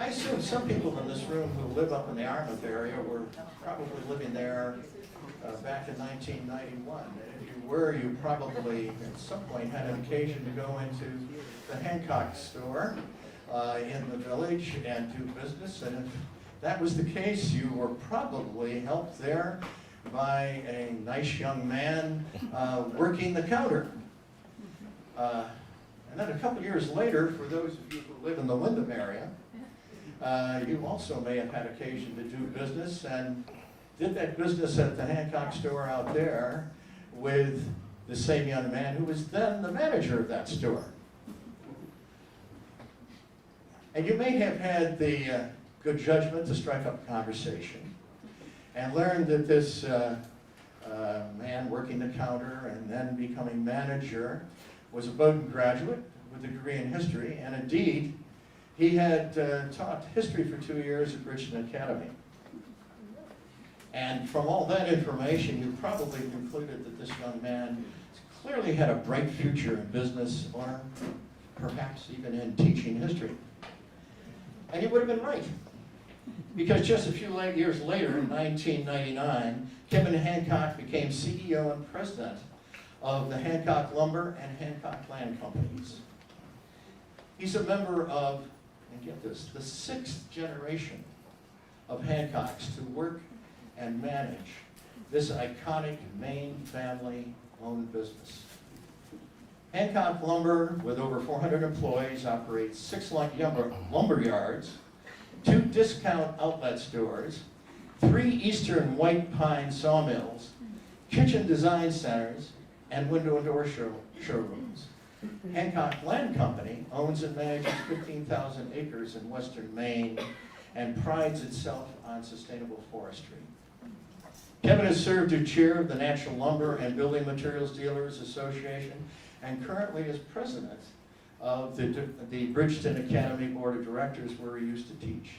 I assume some people in this room who live up in the Yarmouth area were probably living there back in 1991. If you were, you probably at some point had an occasion to go into the Hancock store in the village and do business. And if that was the case, you were probably helped there by a nice young man working the counter. And then a couple years later, for those of you who live in the Windham area, you also may have had occasion to do business and did that business at the Hancock store out there with the same young man who was then the manager of that store. And you may have had the good judgment to strike up a conversation and learn that this man working the counter and then becoming manager was a Bowdoin graduate with a degree in history, and indeed, he had taught history for 2 years at Bridgeton Academy. And from all that information, you probably concluded that this young man clearly had a bright future in business or perhaps even in teaching history. And you would have been right. Because just a few years later, in 1999, Kevin Hancock became CEO and president of the Hancock Lumber and Hancock Land Companies. He's a member of, and get this, the 6th generation of Hancocks to work and manage this iconic Maine family-owned business. Hancock Lumber, with over 400 employees, operates 6 lumber yards, 2 discount outlet stores, 3 eastern white pine sawmills, kitchen design centers, and window and door showrooms. Hancock Land Company owns and manages 15,000 acres in western Maine and prides itself on sustainable forestry. Kevin has served as chair of the National Lumber and Building Materials Dealers Association and currently is president of the Bridgeton Academy Board of Directors, where he used to teach.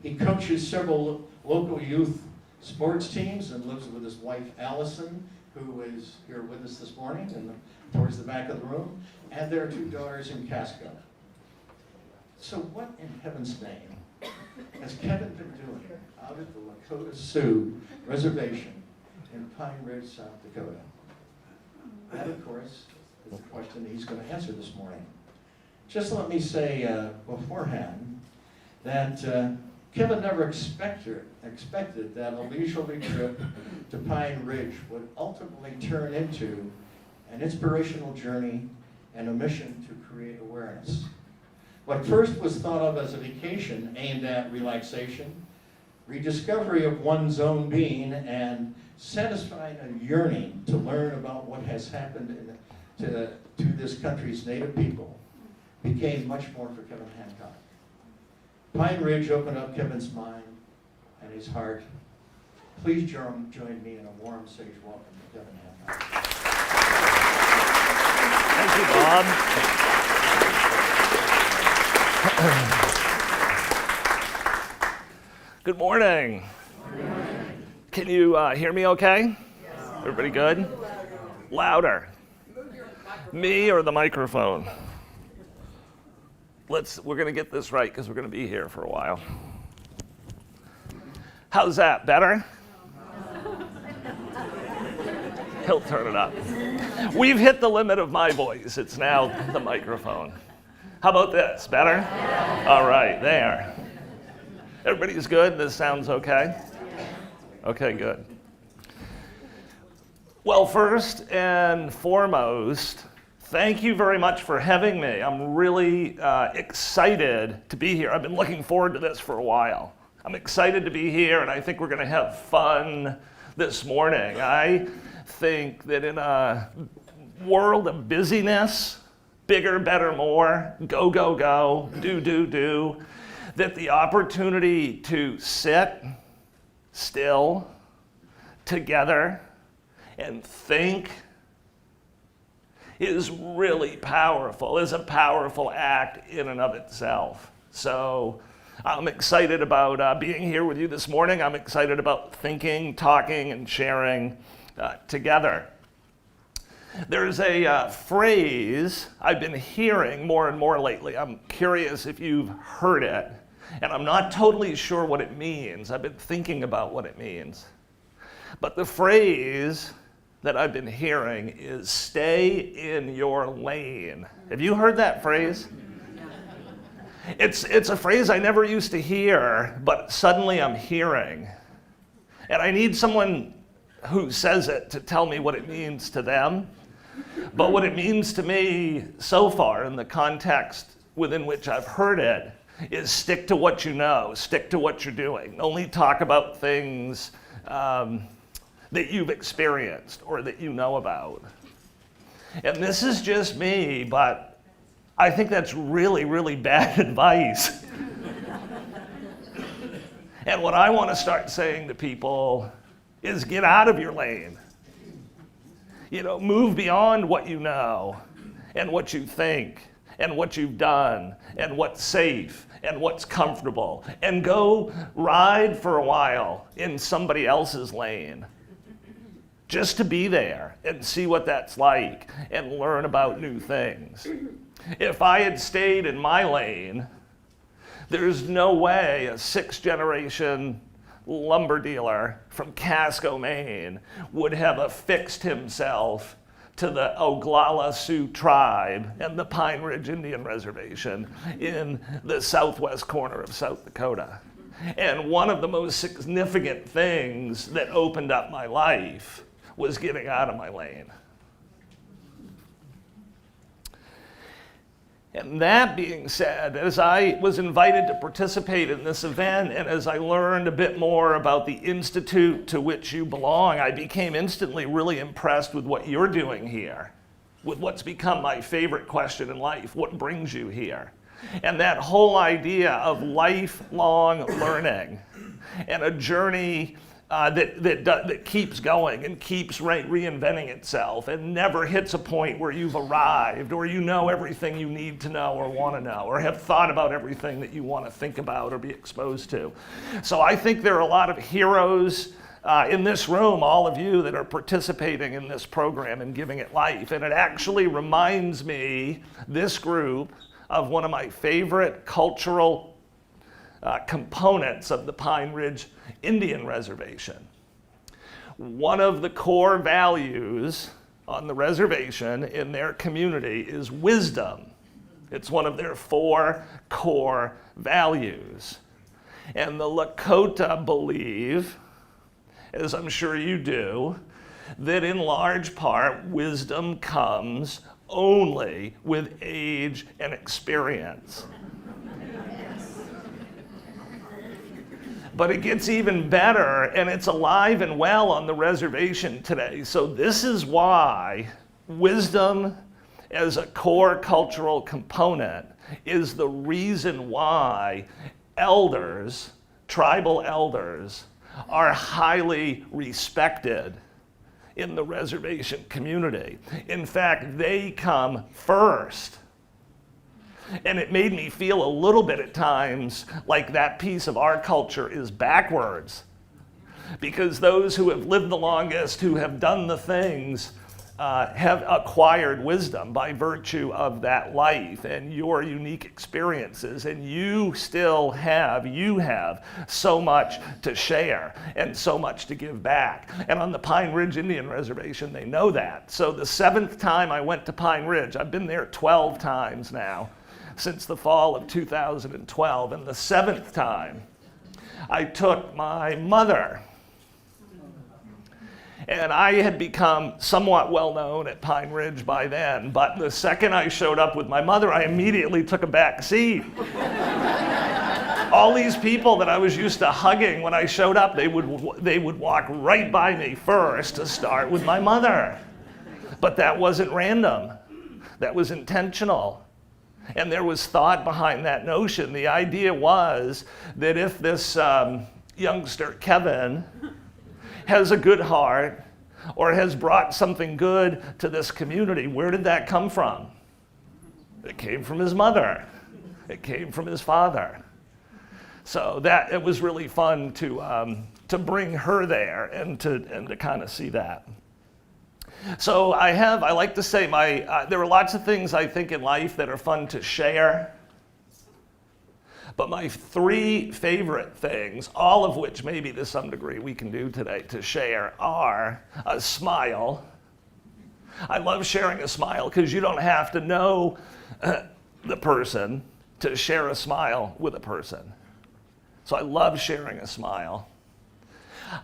He coaches several local youth sports teams and lives with his wife Allison, who is here with us this morning towards the back of the room, and their 2 daughters in Casco. So what in heaven's name has Kevin been doing out at the Lakota Sioux Reservation in Pine Ridge, South Dakota? That, of course, is the question that he's going to answer this morning. Just let me say beforehand that Kevin never expected that a leisurely trip to Pine Ridge would ultimately turn into an inspirational journey and a mission to create awareness. What first was thought of as a vacation aimed at relaxation, rediscovery of one's own being, and satisfying a yearning to learn about what has happened to this country's native people, became much more for Kevin Hancock. Pine Ridge opened up Kevin's mind and his heart. Please join me in a warm sage welcome to Kevin Hancock. Thank you, Bob. Good morning. Can you hear me okay? Yes. Everybody good? Louder. Me or the microphone? We're going to get this right because we're going to be here for a while. How's that? Better? He'll turn it up. We've hit the limit of my voice. It's now the microphone. How about this? Better? All right, there. Everybody's good? This sounds okay? Okay, good. Well, first and foremost, thank you very much for having me. I'm really excited to be here. I've been looking forward to this for a while. I'm excited to be here, and I think we're going to have fun this morning. I think that in a world of busyness, bigger, better, more, go, go, go, do, that the opportunity to sit still together and think is really powerful, is a powerful act in and of itself. So I'm excited about being here with you this morning. I'm excited about thinking, talking, and sharing together. There's a phrase I've been hearing more and more lately. I'm curious if you've heard it. And I'm not totally sure what it means. I've been thinking about what it means. But the phrase that I've been hearing is stay in your lane. Have you heard that phrase? It's a phrase I never used to hear, but suddenly I'm hearing. And I need someone who says it to tell me what it means to them. But what it means to me so far in the context within which I've heard it is stick to what you know, stick to what you're doing. Only talk about things that you've experienced or that you know about. And this is just me, but I think that's really, really bad advice. And what I want to start saying to people is get out of your lane. You know, move beyond what you know and what you think and what you've done and what's safe and what's comfortable, and go ride for a while in somebody else's lane just to be there and see what that's like and learn about new things. If I had stayed in my lane, there's no way a 6th-generation lumber dealer from Casco, Maine would have affixed himself to the Oglala Sioux tribe and the Pine Ridge Indian Reservation in the southwest corner of South Dakota. And one of the most significant things that opened up my life was getting out of my lane. And that being said, as I was invited to participate in this event, and as I learned a bit more about the institute to which you belong, I became instantly really impressed with what you're doing here, with what's become my favorite question in life: what brings you here? And that whole idea of lifelong learning and a journey that keeps going and keeps reinventing itself and never hits a point where you've arrived or you know everything you need to know or want to know or have thought about everything that you want to think about or be exposed to. So I think there are a lot of heroes in this room, all of you that are participating in this program and giving it life. And it actually reminds me, this group, of one of my favorite cultural components of the Pine Ridge Indian Reservation. One of the core values on the reservation in their community is wisdom. It's one of their 4 core values. And the Lakota believe, as I'm sure you do, that in large part wisdom comes only with age and experience. But it gets even better, and it's alive and well on the reservation today. So this is why wisdom as a core cultural component is the reason why elders, tribal elders, are highly respected in the reservation community. In fact, they come first. And it made me feel a little bit at times like that piece of our culture is backwards. Because those who have lived the longest, who have done the things, have acquired wisdom by virtue of that life and your unique experiences. And you have so much to share and so much to give back. And on the Pine Ridge Indian Reservation, they know that. So the 7th time I went to Pine Ridge, I've been there 12 times now, since the fall of 2012. And the 7th time, I took my mother. And I had become somewhat well known at Pine Ridge by then, but the second I showed up with my mother, I immediately took a back seat. All these people that I was used to hugging when I showed up, they would walk right by me first to start with my mother. But that wasn't random. That was intentional. And there was thought behind that notion. The idea was that if this youngster, Kevin, has a good heart or has brought something good to this community, where did that come from? It came from his mother. It came from his father. So that it was really fun to bring her there and to kind of see that. So I like to say there are lots of things I think in life that are fun to share. But my 3 favorite things, all of which maybe to some degree we can do today to share, are a smile. I love sharing a smile because you don't have to know the person to share a smile with a person. So I love sharing a smile.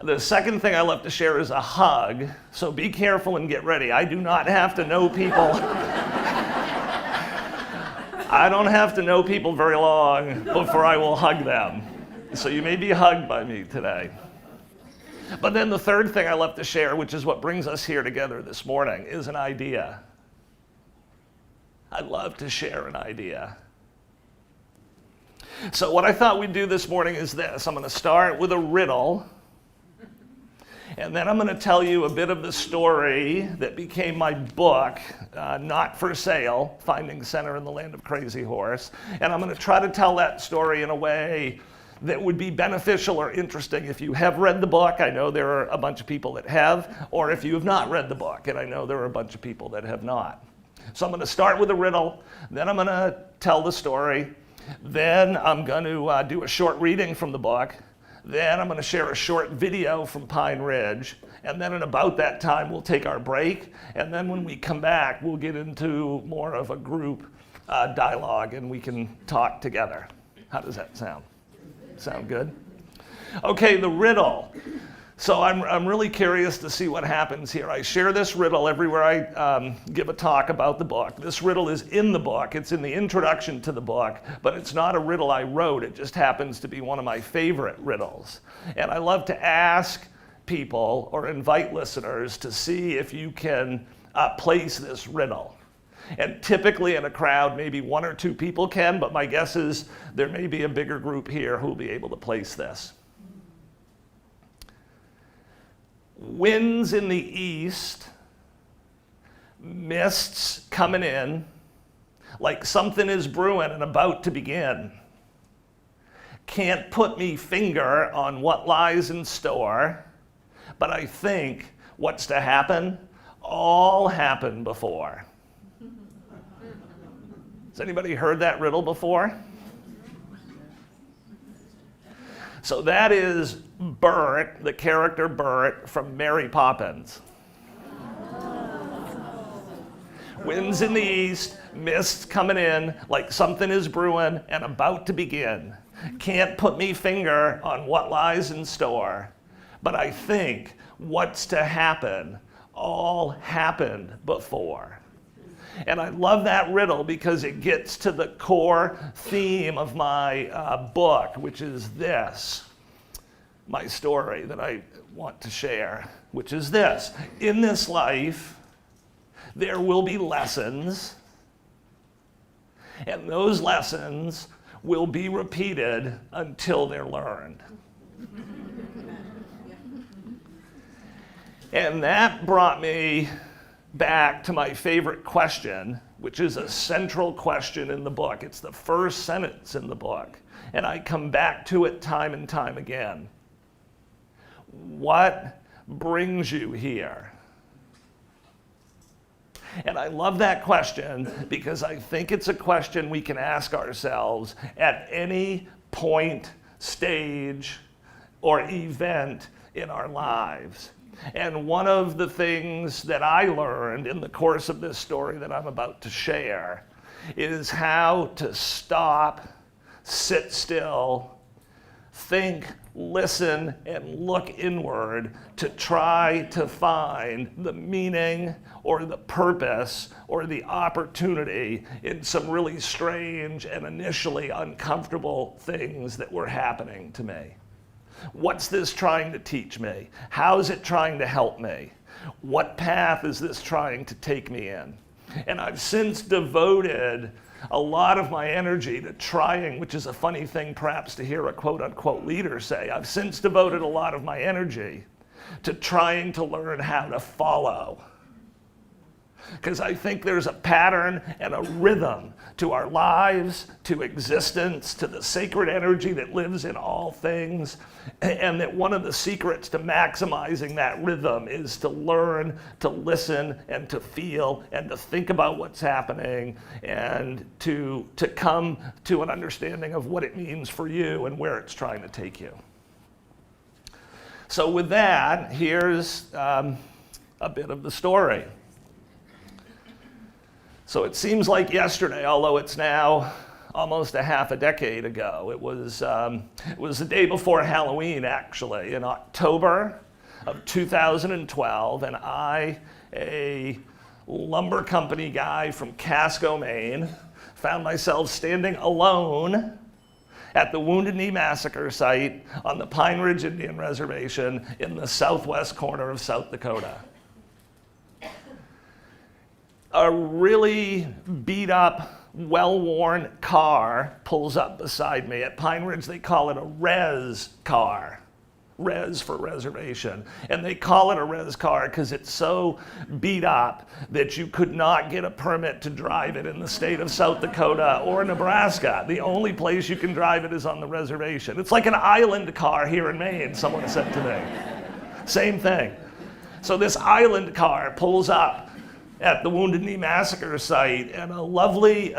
The second thing I love to share is a hug. So be careful and get ready. I do not have to know people. I don't have to know people very long before I will hug them. So you may be hugged by me today. But then the third thing I love to share, which is what brings us here together this morning, is an idea. I love to share an idea. So what I thought we'd do this morning is this. I'm going to start with a riddle. And then I'm going to tell you a bit of the story that became my book, Not for Sale, Finding Center in the Land of Crazy Horse. And I'm going to try to tell that story in a way that would be beneficial or interesting if you have read the book. I know there are a bunch of people that have, or if you have not read the book, and I know there are a bunch of people that have not. So I'm going to start with a riddle, then I'm going to tell the story, then I'm going to do a short reading from the book, then I'm going to share a short video from Pine Ridge, and then at about that time we'll take our break, and then when we come back we'll get into more of a group dialogue and we can talk together. How does that sound? Sound good? Okay, the riddle. So I'm really curious to see what happens here. I share this riddle everywhere I give a talk about the book. This riddle is in the book. It's in the introduction to the book, but it's not a riddle I wrote. It just happens to be one of my favorite riddles. And I love to ask people or invite listeners to see if you can place this riddle. And typically in a crowd, maybe 1 or 2 people can, but my guess is there may be a bigger group here who will be able to place this. Winds in the east, mists coming in, like something is brewing and about to begin. Can't put me finger on what lies in store, but I think what's to happen all happened before. Has anybody heard that riddle before? So that is Bert, the character Bert from Mary Poppins. Winds in the east, mists coming in, like something is brewing and about to begin. Can't put me finger on what lies in store, but I think what's to happen all happened before. And I love that riddle because it gets to the core theme of my book, which is this, my story that I want to share, which is this. In this life, there will be lessons, and those lessons will be repeated until they're learned. And that brought me back to my favorite question, which is a central question in the book. It's the first sentence in the book, and I come back to it time and time again. What brings you here? And I love that question because I think it's a question we can ask ourselves at any point, stage, or event in our lives. And one of the things that I learned in the course of this story that I'm about to share is how to stop, sit still, think, listen, and look inward to try to find the meaning or the purpose or the opportunity in some really strange and initially uncomfortable things that were happening to me. What's this trying to teach me? How is it trying to help me? What path is this trying to take me in? And I've since devoted a lot of my energy to trying, which is a funny thing perhaps to hear a quote-unquote leader say, I've since devoted a lot of my energy to trying to learn how to follow. because I think there's a pattern and a rhythm to our lives, to existence, to the sacred energy that lives in all things, and that one of the secrets to maximizing that rhythm is to learn to listen and to feel and to think about what's happening and to come to an understanding of what it means for you and where it's trying to take you. So with that, here's a bit of the story. So it seems like yesterday, although it's now almost a half a decade ago. It was the day before Halloween, actually, in October of 2012, and I, a lumber company guy from Casco, Maine, found myself standing alone at the Wounded Knee Massacre site on the Pine Ridge Indian Reservation in the southwest corner of South Dakota. A really beat up, well-worn car pulls up beside me. At Pine Ridge, they call it a res car. Res for reservation. And they call it a res car because it's so beat up that you could not get a permit to drive it in the state of South Dakota or Nebraska. The only place you can drive it is on the reservation. It's like an island car here in Maine, someone said to me. Same thing. So this island car pulls up at the Wounded Knee Massacre site, and a lovely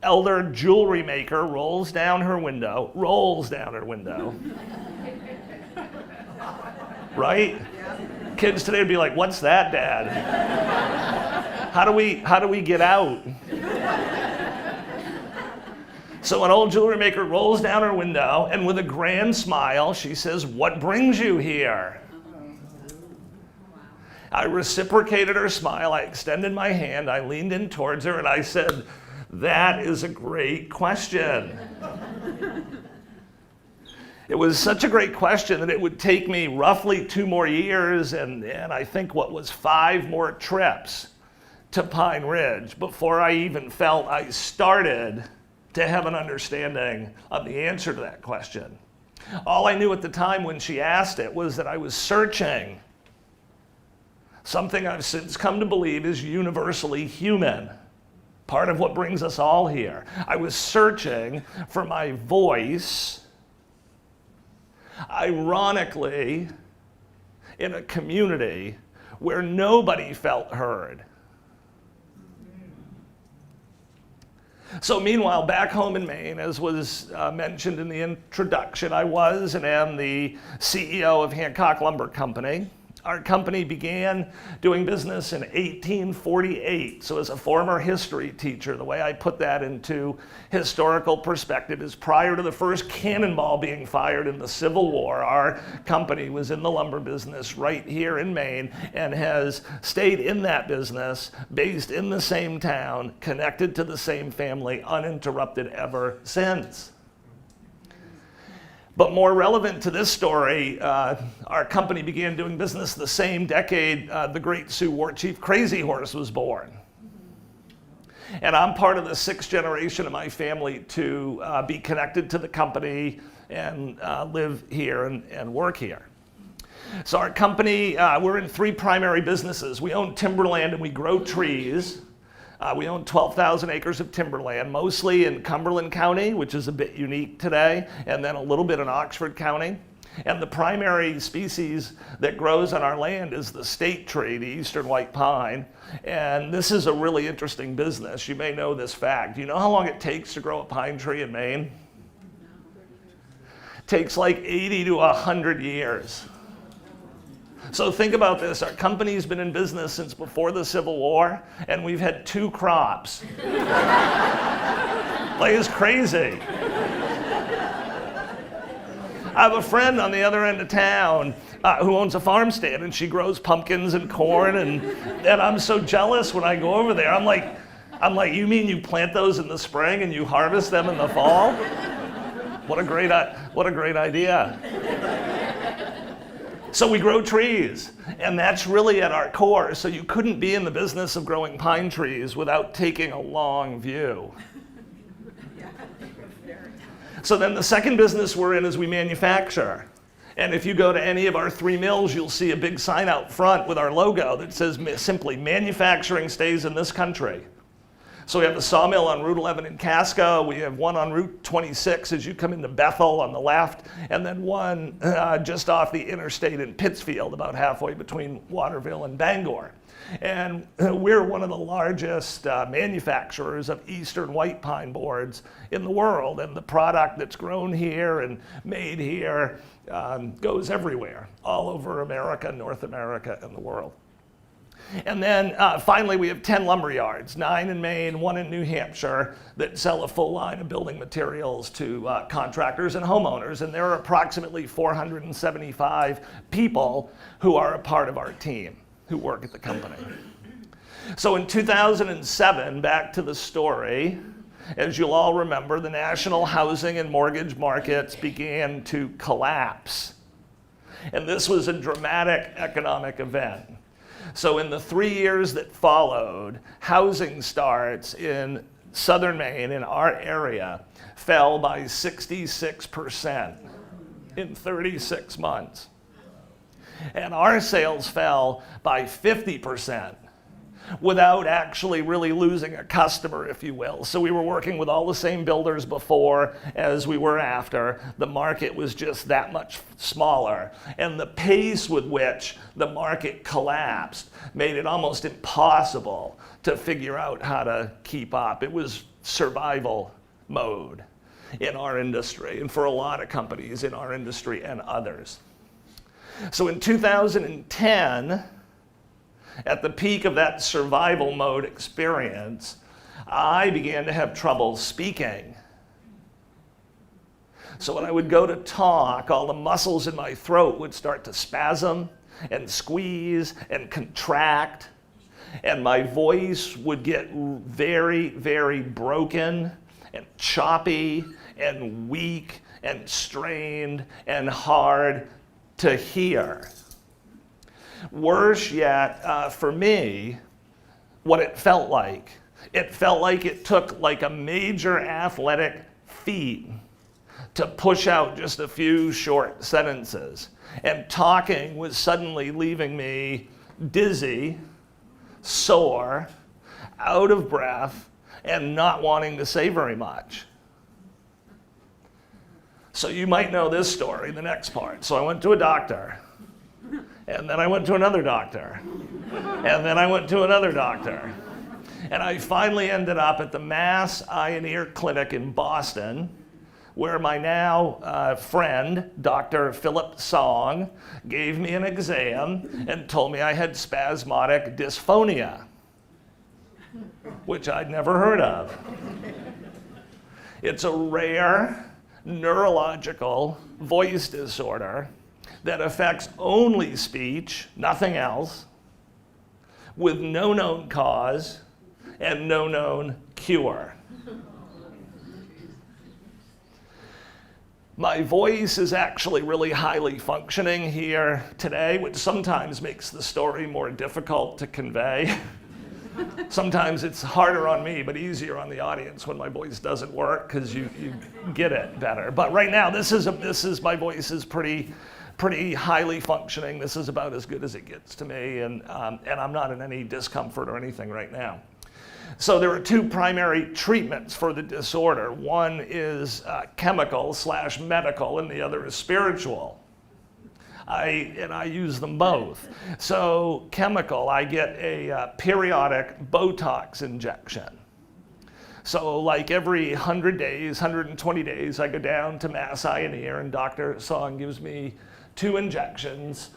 elder jewelry maker rolls down her window. Right? Yeah. Kids today would be like, "What's that, Dad? How do we get out?" So an old jewelry maker rolls down her window, and with a grand smile, she says, "What brings you here?" I reciprocated her smile. I extended my hand. I leaned in towards her, and I said, "That is a great question." It was such a great question that it would take me roughly 2 more years and I think what was 5 more trips to Pine Ridge before I even felt I started to have an understanding of the answer to that question. All I knew at the time when she asked it was that I was searching something I've since come to believe is universally human, part of what brings us all here. I was searching for my voice, ironically, in a community where nobody felt heard. So meanwhile, back home in Maine, as was mentioned in the introduction, I was and am the CEO of Hancock Lumber Company. Our company began doing business in 1848. So as a former history teacher, the way I put that into historical perspective is prior to the first cannonball being fired in the Civil War, our company was in the lumber business right here in Maine and has stayed in that business, based in the same town, connected to the same family, uninterrupted ever since. But more relevant to this story, our company began doing business the same decade the Great Sioux War Chief Crazy Horse was born. And I'm part of the 6th generation of my family to be connected to the company and live here and work here. So our company, we're in 3 primary businesses. We own timberland and we grow trees. We own 12,000 acres of timberland, mostly in Cumberland County, which is a bit unique today, and then a little bit in Oxford County. And the primary species that grows on our land is the state tree, the eastern white pine. And this is a really interesting business. You may know this fact. Do you know how long it takes to grow a pine tree in Maine? It takes like 80 to 100 years. So think about this, our company's been in business since before the Civil War, and we've had 2 crops. Like, it's crazy. I have a friend on the other end of town who owns a farm stand, and she grows pumpkins and corn, and I'm so jealous when I go over there. I'm like, you mean you plant those in the spring and you harvest them in the fall? What a great idea. So we grow trees, and that's really at our core. So you couldn't be in the business of growing pine trees without taking a long view. So then the second business we're in is we manufacture. And if you go to any of our 3 mills, you'll see a big sign out front with our logo that says simply, manufacturing stays in this country. So we have a sawmill on Route 11 in Casco. We have one on Route 26 as you come into Bethel on the left, and then one just off the interstate in Pittsfield, about halfway between Waterville and Bangor. And we're one of the largest manufacturers of eastern white pine boards in the world. And the product that's grown here and made here goes everywhere, all over America, North America, and the world. And then finally, we have 10 lumber yards, 9 in Maine, 1 in New Hampshire, that sell a full line of building materials to contractors and homeowners. And there are approximately 475 people who are a part of our team, who work at the company. So in 2007, back to the story, as you'll all remember, the national housing and mortgage markets began to collapse. And this was a dramatic economic event. So in the 3 years that followed, housing starts in Southern Maine, in our area, fell by 66% in 36 months. And our sales fell by 50% without actually really losing a customer, if you will. So we were working with all the same builders before as we were after. The market was just that much smaller. And the pace with which the market collapsed made it almost impossible to figure out how to keep up. It was survival mode in our industry, and for a lot of companies in our industry and others. So in 2010, at the peak of that survival mode experience, I began to have trouble speaking. So when I would go to talk, all the muscles in my throat would start to spasm and squeeze and contract, and my voice would get very, very broken and choppy and weak and strained and hard to hear. Worse yet, for me, what it felt like it took like a major athletic feat to push out just a few short sentences. And talking was suddenly leaving me dizzy, sore, out of breath, and not wanting to say very much. So you might know this story, the next part. So I went to a doctor. And then I went to another doctor. And then I went to another doctor. And I finally ended up at the Mass Eye and Ear Clinic in Boston, where my now friend, Dr. Philip Song, gave me an exam and told me I had spasmodic dysphonia, which I'd never heard of. It's a rare neurological voice disorder that affects only speech, nothing else, with no known cause and no known cure. My voice is actually really highly functioning here today, which sometimes makes the story more difficult to convey. Sometimes it's harder on me, but easier on the audience when my voice doesn't work, because you get it better. But right now, my voice is pretty highly functioning. This is about as good as it gets to me, and I'm not in any discomfort or anything right now. So there are 2 primary treatments for the disorder. One is chemical/medical, and the other is spiritual. I use them both. So chemical, I get a periodic Botox injection. So like every 100 days, 120 days, I go down to Mass Eye and Ear, and Dr. Song gives me 2 injections.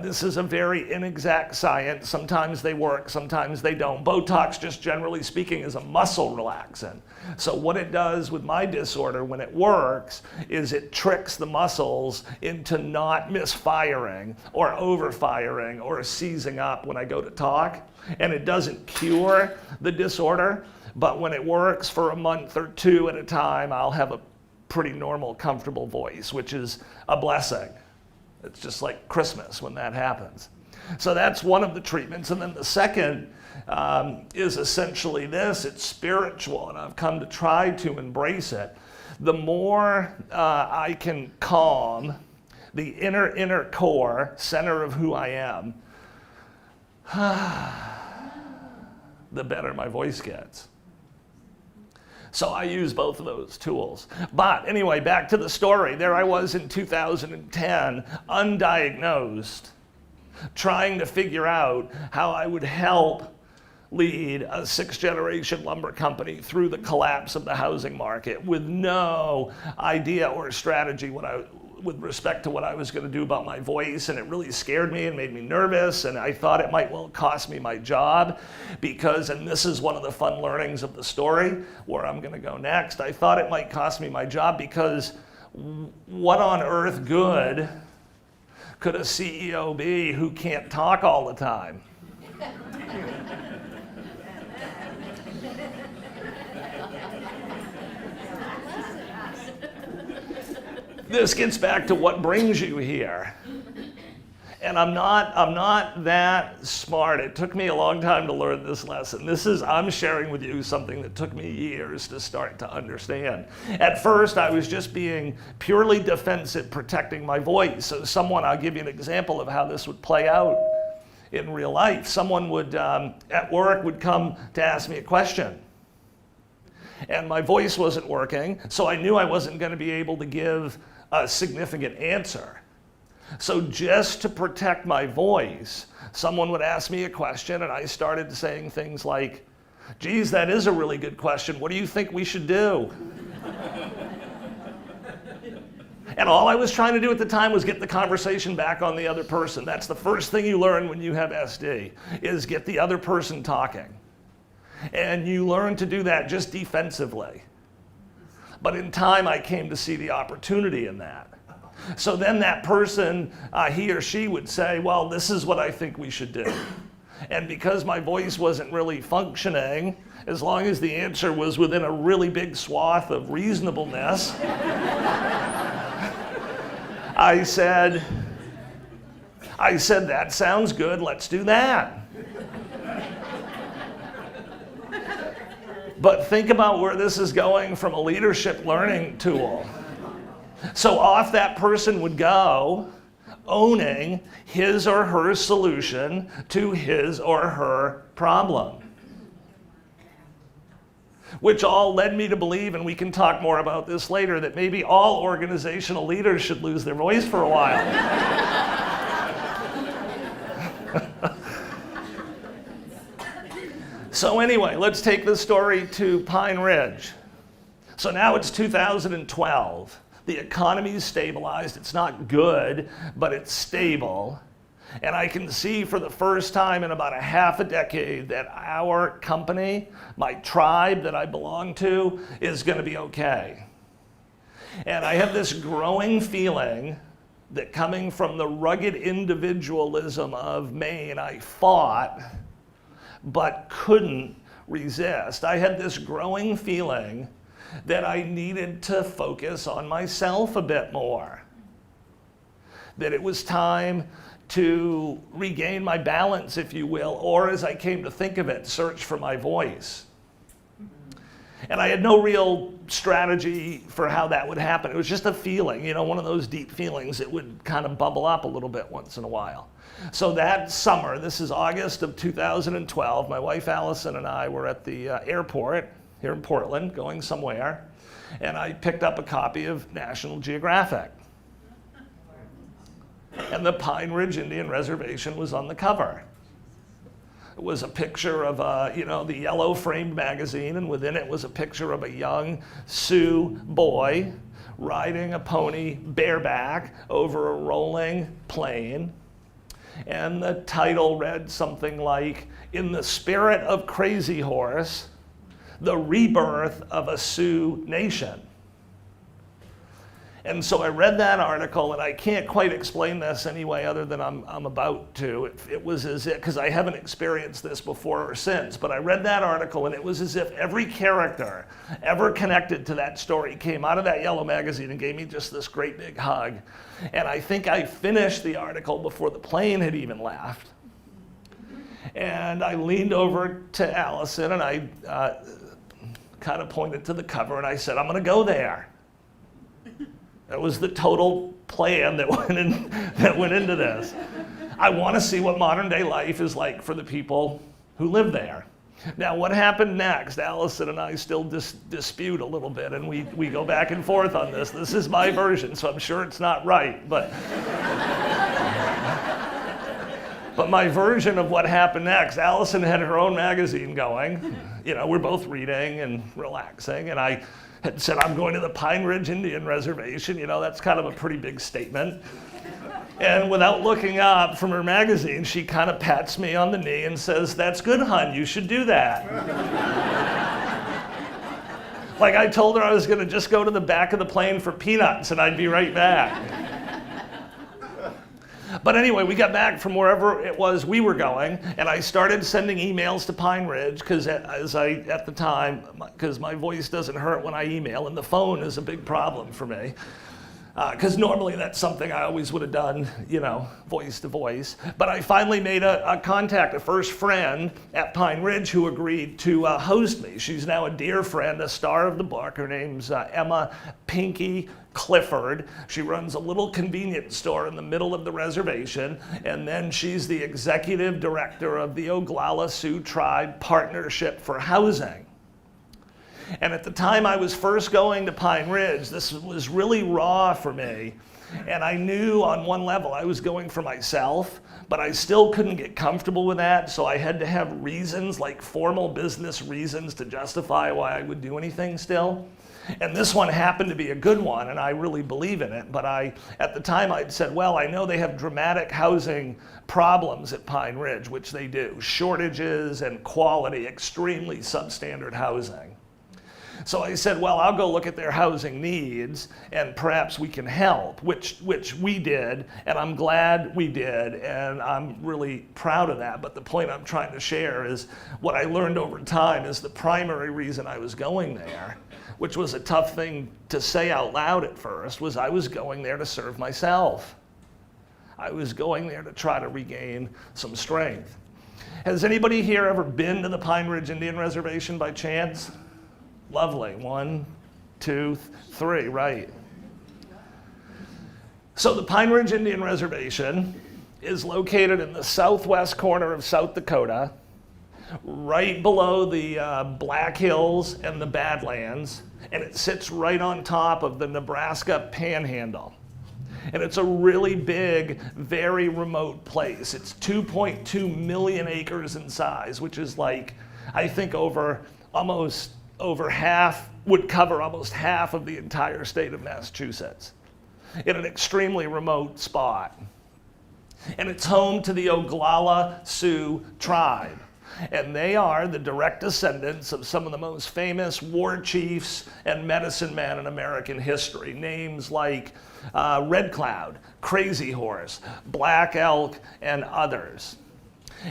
This is a very inexact science. Sometimes they work, sometimes they don't. Botox, just generally speaking, is a muscle relaxant. So what it does with my disorder when it works is it tricks the muscles into not misfiring or overfiring or seizing up when I go to talk. And it doesn't cure the disorder, but when it works for a month or 2 at a time, I'll have a pretty normal, comfortable voice, which is a blessing. It's just like Christmas when that happens. So that's one of the treatments. And then the second is essentially this. It's spiritual, and I've come to try to embrace it. The more I can calm the inner core, center of who I am, the better my voice gets. So I use both of those tools. But anyway, back to the story. There I was in 2010, undiagnosed, trying to figure out how I would help lead a 6th-generation lumber company through the collapse of the housing market with no idea or strategy with respect to what I was going to do about my voice, and it really scared me and made me nervous, and I thought it might well cost me my job because, and this is one of the fun learnings of the story, where I'm going to go next, I thought it might cost me my job because what on earth good could a CEO be who can't talk all the time? This gets back to what brings you here. And I'm not that smart. It took me a long time to learn this lesson. I'm sharing with you something that took me years to start to understand. At first, I was just being purely defensive, protecting my voice. So I'll give you an example of how this would play out in real life. Someone would, at work, would come to ask me a question. And my voice wasn't working, so I knew I wasn't going to be able to give a significant answer. So just to protect my voice, someone would ask me a question and I started saying things like, geez, that is a really good question. What do you think we should do? And all I was trying to do at the time was get the conversation back on the other person. That's the first thing you learn when you have SD, is get the other person talking. And you learn to do that just defensively. But in time, I came to see the opportunity in that. So then that person, he or she would say, well, this is what I think we should do. And because my voice wasn't really functioning, as long as the answer was within a really big swath of reasonableness, I said, that sounds good, let's do that. But think about where this is going from a leadership learning tool. So off that person would go, owning his or her solution to his or her problem. Which all led me to believe, and we can talk more about this later, that maybe all organizational leaders should lose their voice for a while. So anyway, let's take this story to Pine Ridge. So now it's 2012. The economy's stabilized. It's not good, but it's stable. And I can see for the first time in about a half a decade that our company, my tribe that I belong to, is going to be okay. And I have this growing feeling that coming from the rugged individualism of Maine, I fought but couldn't resist. I had this growing feeling that I needed to focus on myself a bit more. That it was time to regain my balance, if you will, or as I came to think of it, search for my voice. And I had no real strategy for how that would happen. It was just a feeling, one of those deep feelings that would kind of bubble up a little bit once in a while. So that summer, this is August of 2012, my wife Allison and I were at the airport here in Portland, going somewhere, and I picked up a copy of National Geographic. And the Pine Ridge Indian Reservation was on the cover. It was a picture of the yellow framed magazine, and within it was a picture of a young Sioux boy riding a pony bareback over a rolling plain. And the title read something like, "In the Spirit of Crazy Horse, the Rebirth of a Sioux Nation." And so I read that article, and I can't quite explain this anyway other than I'm about to. It was as if, because I haven't experienced this before or since, but I read that article, and it was as if every character ever connected to that story came out of that yellow magazine and gave me just this great big hug. And I think I finished the article before the plane had even left. And I leaned over to Allison, and I kind of pointed to the cover, and I said, "I'm going to go there." That was the total plan that went into this. I want to see what modern day life is like for the people who live there. Now, what happened next? Allison and I still dispute a little bit, and we go back and forth on this. This is my version, so I'm sure it's not right, but my version of what happened next, Allison had her own magazine going. You know, we're both reading and relaxing, and I had said, I'm going to the Pine Ridge Indian Reservation. You know, that's kind of a pretty big statement. And without looking up from her magazine, she kind of pats me on the knee and says, that's good, hon, you should do that. Like I told her I was going to just go to the back of the plane for peanuts and I'd be right back. But anyway, we got back from wherever it was we were going, and I started sending emails to Pine Ridge, because at the time, because my voice doesn't hurt when I email, and the phone is a big problem for me. Because normally that's something I always would have done, you know, voice to voice. But I finally made a contact, a first friend at Pine Ridge who agreed to host me. She's now a dear friend, a star of the book. Her name's Emma Pinky Clifford. She runs a little convenience store in the middle of the reservation, and then she's the executive director of the Oglala Sioux Tribe Partnership for Housing. And at the time I was first going to Pine Ridge, this was really raw for me. And I knew on one level I was going for myself, but I still couldn't get comfortable with that. So I had to have reasons, like formal business reasons, to justify why I would do anything still. And this one happened to be a good one, and I really believe in it. But at the time I'd said, well, I know they have dramatic housing problems at Pine Ridge, which they do. Shortages and quality, extremely substandard housing. So I said, well, I'll go look at their housing needs and perhaps we can help, which we did, and I'm glad we did, and I'm really proud of that. But the point I'm trying to share is what I learned over time is the primary reason I was going there, which was a tough thing to say out loud at first, was I was going there to serve myself. I was going there to try to regain some strength. Has anybody here ever been to the Pine Ridge Indian Reservation by chance? Lovely. 1, 2, 3, right. So the Pine Ridge Indian Reservation is located in the southwest corner of South Dakota, right below the Black Hills and the Badlands, and it sits right on top of the Nebraska Panhandle. And it's a really big, very remote place. It's 2.2 million acres in size, which is like, I think over half, would cover almost half of the entire state of Massachusetts in an extremely remote spot. And it's home to the Oglala Sioux tribe. And they are the direct descendants of some of the most famous war chiefs and medicine men in American history. Names like Red Cloud, Crazy Horse, Black Elk, and others.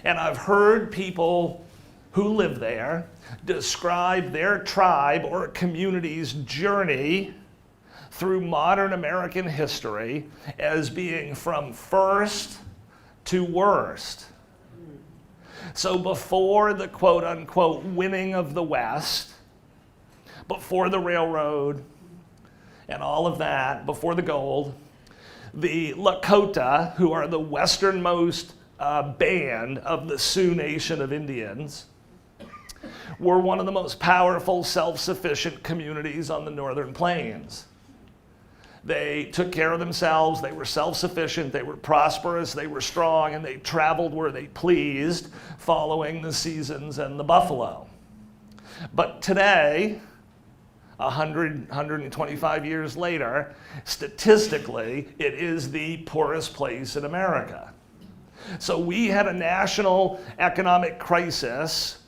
And I've heard people who live there describe their tribe or community's journey through modern American history as being from first to worst. So before the quote unquote winning of the West, before the railroad and all of that, before the gold, the Lakota, who are the westernmost band of the Sioux Nation of Indians, were one of the most powerful, self-sufficient communities on the northern plains. They took care of themselves, they were self-sufficient, they were prosperous, they were strong, and they traveled where they pleased, following the seasons and the buffalo. But today, 125 years later, statistically, it is the poorest place in America. So we had a national economic crisis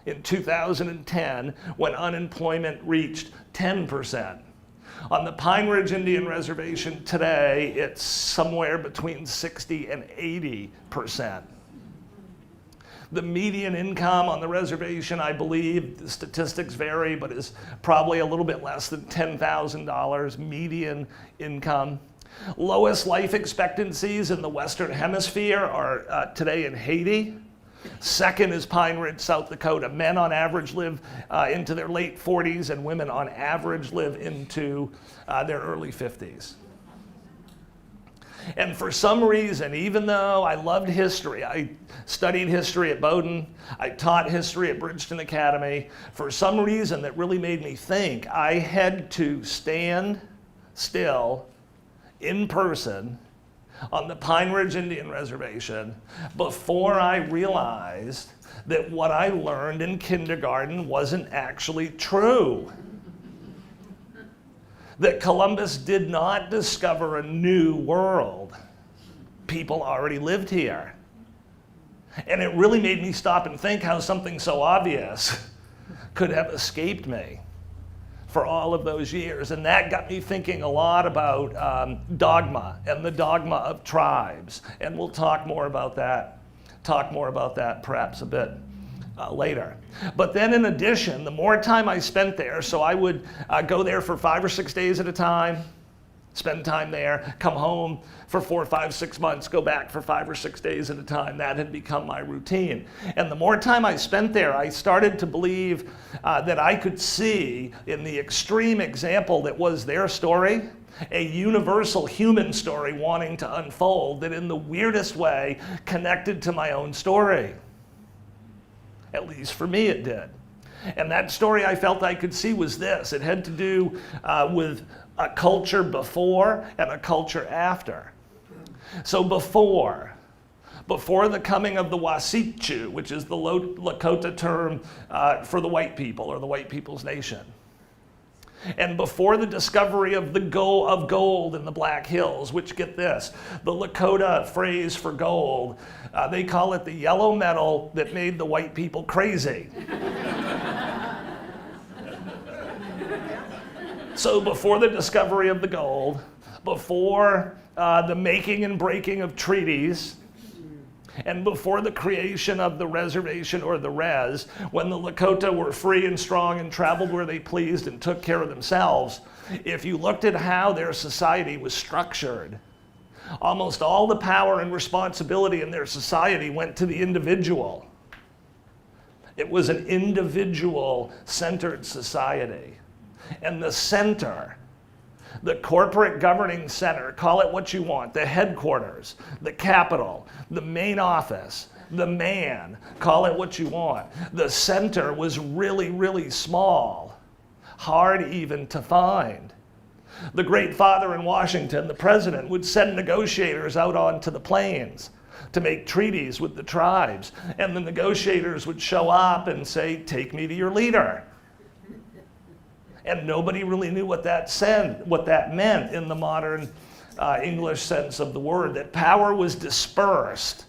in 2010 when unemployment reached 10%. On the Pine Ridge Indian Reservation today, it's somewhere between 60 and 80%. The median income on the reservation, I believe, the statistics vary, but is probably a little bit less than $10,000 median income. Lowest life expectancies in the Western Hemisphere are today in Haiti, Second is Pine Ridge, South Dakota. Men on average live into their late 40s, and women on average live into their early 50s. And for some reason, even though I loved history, I studied history at Bowdoin, I taught history at Bridgeton Academy, for some reason that really made me think, I had to stand still in person on the Pine Ridge Indian Reservation before I realized that what I learned in kindergarten wasn't actually true. That Columbus did not discover a new world. People already lived here. And it really made me stop and think how something so obvious could have escaped me for all of those years. And that got me thinking a lot about dogma and the dogma of tribes. And we'll talk more about that perhaps a bit later. But then in addition, the more time I spent there, so I would go there for 5 or 6 days at a time, spend time there, come home for 4, 5, 6 months, go back for 5 or 6 days at a time. That had become my routine. And the more time I spent there, I started to believe that I could see in the extreme example that was their story, a universal human story wanting to unfold that in the weirdest way connected to my own story. At least for me it did. And that story I felt I could see was this. It had to do with a culture before and a culture after. So before the coming of the Wasichu, which is the Lakota term for the white people or the white people's nation. And before the discovery of gold in the Black Hills, which, get this, the Lakota phrase for gold, they call it the yellow metal that made the white people crazy. So before the discovery of the gold, before the making and breaking of treaties, and before the creation of the reservation or the res, when the Lakota were free and strong and traveled where they pleased and took care of themselves, if you looked at how their society was structured, almost all the power and responsibility in their society went to the individual. It was an individual-centered society. And the center, the corporate governing center, call it what you want, the headquarters, the capital, the main office, the man, call it what you want. The center was really, really small, hard even to find. The great father in Washington, the president, would send negotiators out onto the plains to make treaties with the tribes. And the negotiators would show up and say, "Take me to your leader." And nobody really knew what that meant in the modern English sense of the word, that power was dispersed.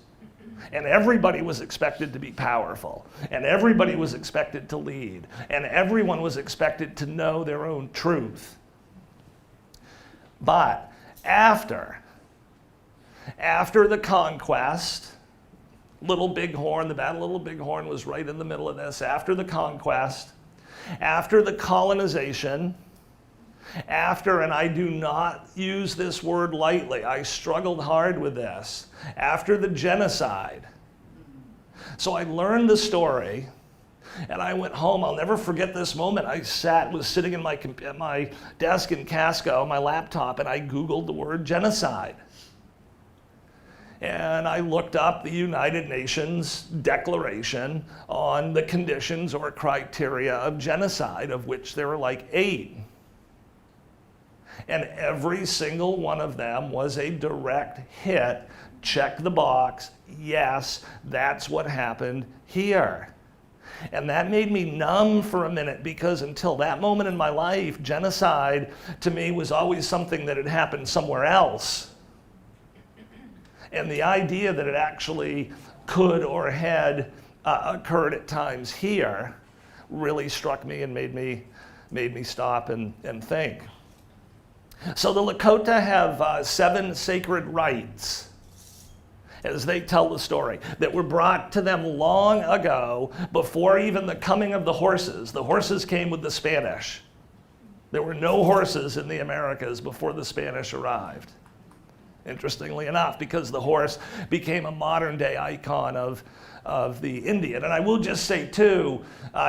And everybody was expected to be powerful. And everybody was expected to lead. And everyone was expected to know their own truth. But after the conquest, Little Bighorn, the Battle of Little Bighorn was right in the middle of this. After the conquest, after the colonization, after, and I do not use this word lightly, I struggled hard with this, after the genocide. So I learned the story, and I went home. I'll never forget this moment. I was sitting at my desk in Casco, my laptop, and I Googled the word genocide. And I looked up the United Nations Declaration on the conditions or criteria of genocide, of which there were like 8. And every single one of them was a direct hit. Check the box. Yes, that's what happened here. And that made me numb for a minute, because until that moment in my life, genocide to me was always something that had happened somewhere else. And the idea that it actually could or had occurred at times here really struck me and made me stop and think. So the Lakota have 7 sacred rites, as they tell the story, that were brought to them long ago, before even the coming of the horses. The horses came with the Spanish. There were no horses in the Americas before the Spanish arrived. interestingly enough, because the horse became a modern day icon of the Indian. And I will just say too,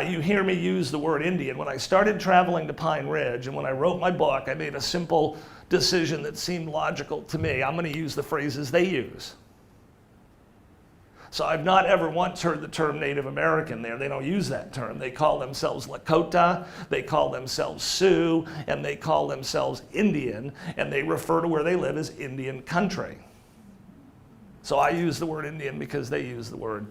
you hear me use the word Indian. When I started traveling to Pine Ridge and when I wrote my book, I made a simple decision that seemed logical to me. I'm going to use the phrases they use. So I've not ever once heard the term Native American there. They don't use that term. They call themselves Lakota, they call themselves Sioux, and they call themselves Indian, and they refer to where they live as Indian country. So I use the word Indian because they use the word,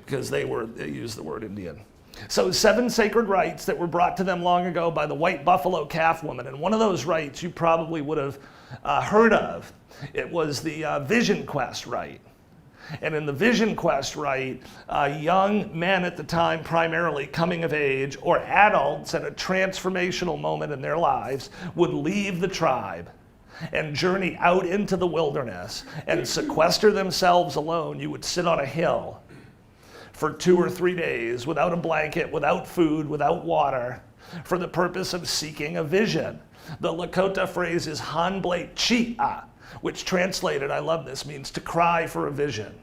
they use the word Indian. So 7 sacred rites that were brought to them long ago by the white buffalo calf woman, and one of those rites you probably would have heard of. It was the Vision Quest rite. And in the Vision Quest rite, young men at the time, primarily coming of age, or adults at a transformational moment in their lives, would leave the tribe and journey out into the wilderness and sequester themselves alone. You would sit on a hill for 2 or 3 days without a blanket, without food, without water, for the purpose of seeking a vision. The Lakota phrase is hanble chi'a, which translated, I love this, means to cry for a vision.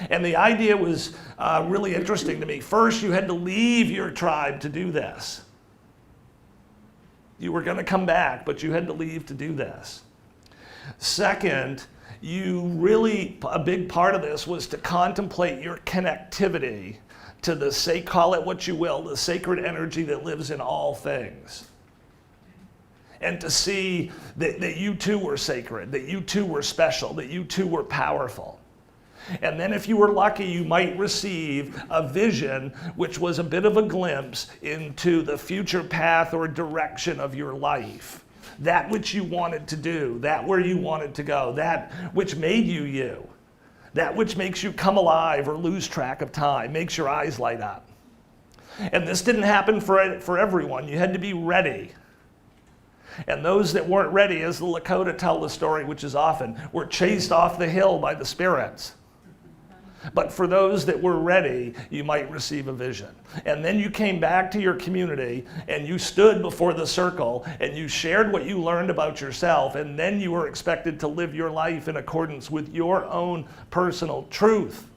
And the idea was really interesting to me. First, you had to leave your tribe to do this. You were going to come back, but you had to leave to do this. Second, a big part of this was to contemplate your connectivity to the, call it what you will, the sacred energy that lives in all things. And to see that you too were sacred, that you too were special, that you too were powerful. And then if you were lucky, you might receive a vision, which was a bit of a glimpse into the future path or direction of your life. That which you wanted to do, that where you wanted to go, that which made you you, that which makes you come alive or lose track of time, makes your eyes light up. And this didn't happen for everyone. You had to be ready. And those that weren't ready, as the Lakota tell the story, which is often, were chased off the hill by the spirits. But for those that were ready, you might receive a vision. And then you came back to your community and you stood before the circle and you shared what you learned about yourself, and then you were expected to live your life in accordance with your own personal truth.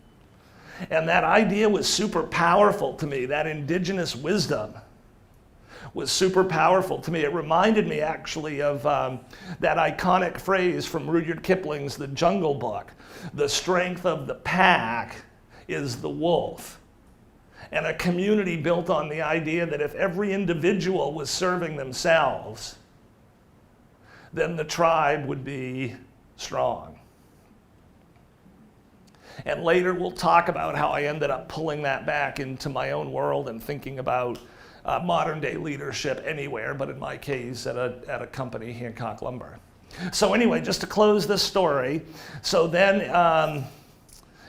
And that idea was super powerful to me. That indigenous wisdom was super powerful to me. It reminded me actually of that iconic phrase from Rudyard Kipling's The Jungle Book. The strength of the pack is the wolf. And a community built on the idea that if every individual was serving themselves, then the tribe would be strong. And later we'll talk about how I ended up pulling that back into my own world and thinking about modern day leadership anywhere, but in my case at a company, Hancock Lumber. So anyway, just to close this story, so then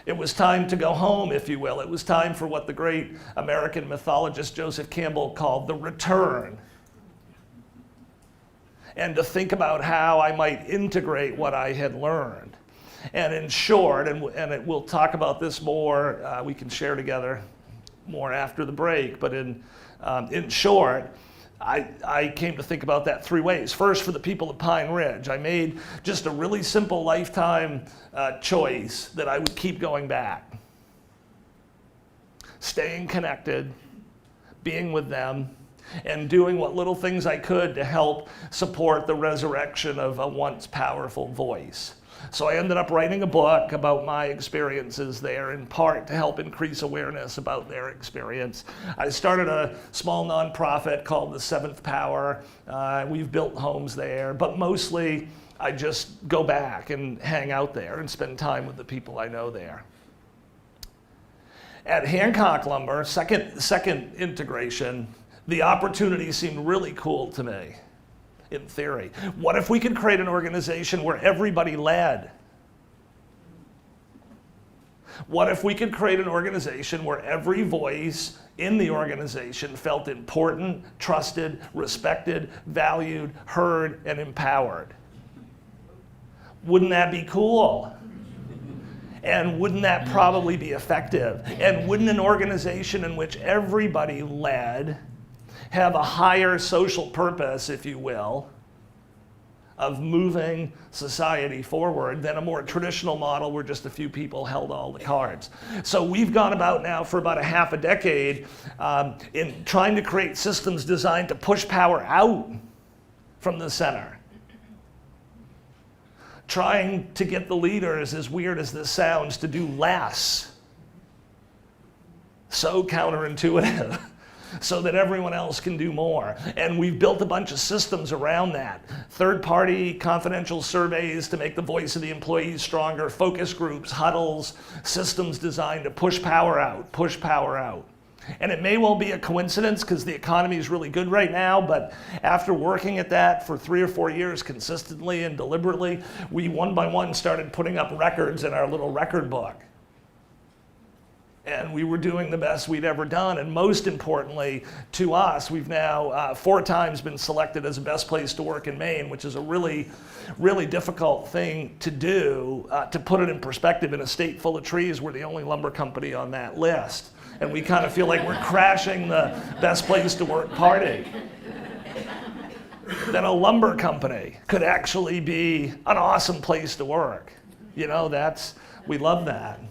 it was time to go home, if you will. It was time for what the great American mythologist Joseph Campbell called the return. And to think about how I might integrate what I had learned. And in short, we'll talk about this more, we can share together more after the break, but in short, I came to think about that 3 ways. First, for the people of Pine Ridge, I made just a really simple lifetime choice that I would keep going back. Staying connected, being with them, and doing what little things I could to help support the resurrection of a once powerful voice. So I ended up writing a book about my experiences there, in part to help increase awareness about their experience. I started a small nonprofit called The Seventh Power. We've built homes there, but mostly I just go back and hang out there and spend time with the people I know there. At Hancock Lumber, second integration, the opportunity seemed really cool to me. In theory. What if we could create an organization where everybody led? What if we could create an organization where every voice in the organization felt important, trusted, respected, valued, heard, and empowered? Wouldn't that be cool? And wouldn't that probably be effective? And wouldn't an organization in which everybody led have a higher social purpose, if you will, of moving society forward than a more traditional model where just a few people held all the cards. So we've gone about now for about a half a decade in trying to create systems designed to push power out from the center. Trying to get the leaders, as weird as this sounds, to do less. So counterintuitive. So that everyone else can do more. And we've built a bunch of systems around that. Third-party confidential surveys to make the voice of the employees stronger, focus groups, huddles, systems designed to push power out, push power out. And it may well be a coincidence because the economy is really good right now, but after working at that for 3 or 4 years consistently and deliberately, we one by one started putting up records in our little record book. And we were doing the best we'd ever done. And most importantly, to us, we've now 4 times been selected as the best place to work in Maine, which is a really, really difficult thing to do. To put it in perspective, in a state full of trees, we're the only lumber company on that list. And we kind of feel like we're crashing the best place to work party. That a lumber company could actually be an awesome place to work. You know, we love that.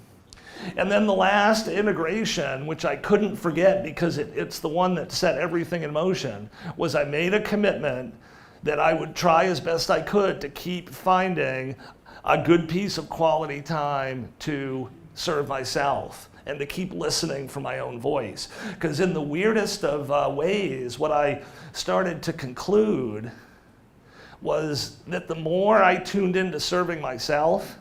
And then the last integration, which I couldn't forget because it's the one that set everything in motion, was I made a commitment that I would try as best I could to keep finding a good piece of quality time to serve myself and to keep listening for my own voice. Because in the weirdest of ways, what I started to conclude was that the more I tuned into serving myself,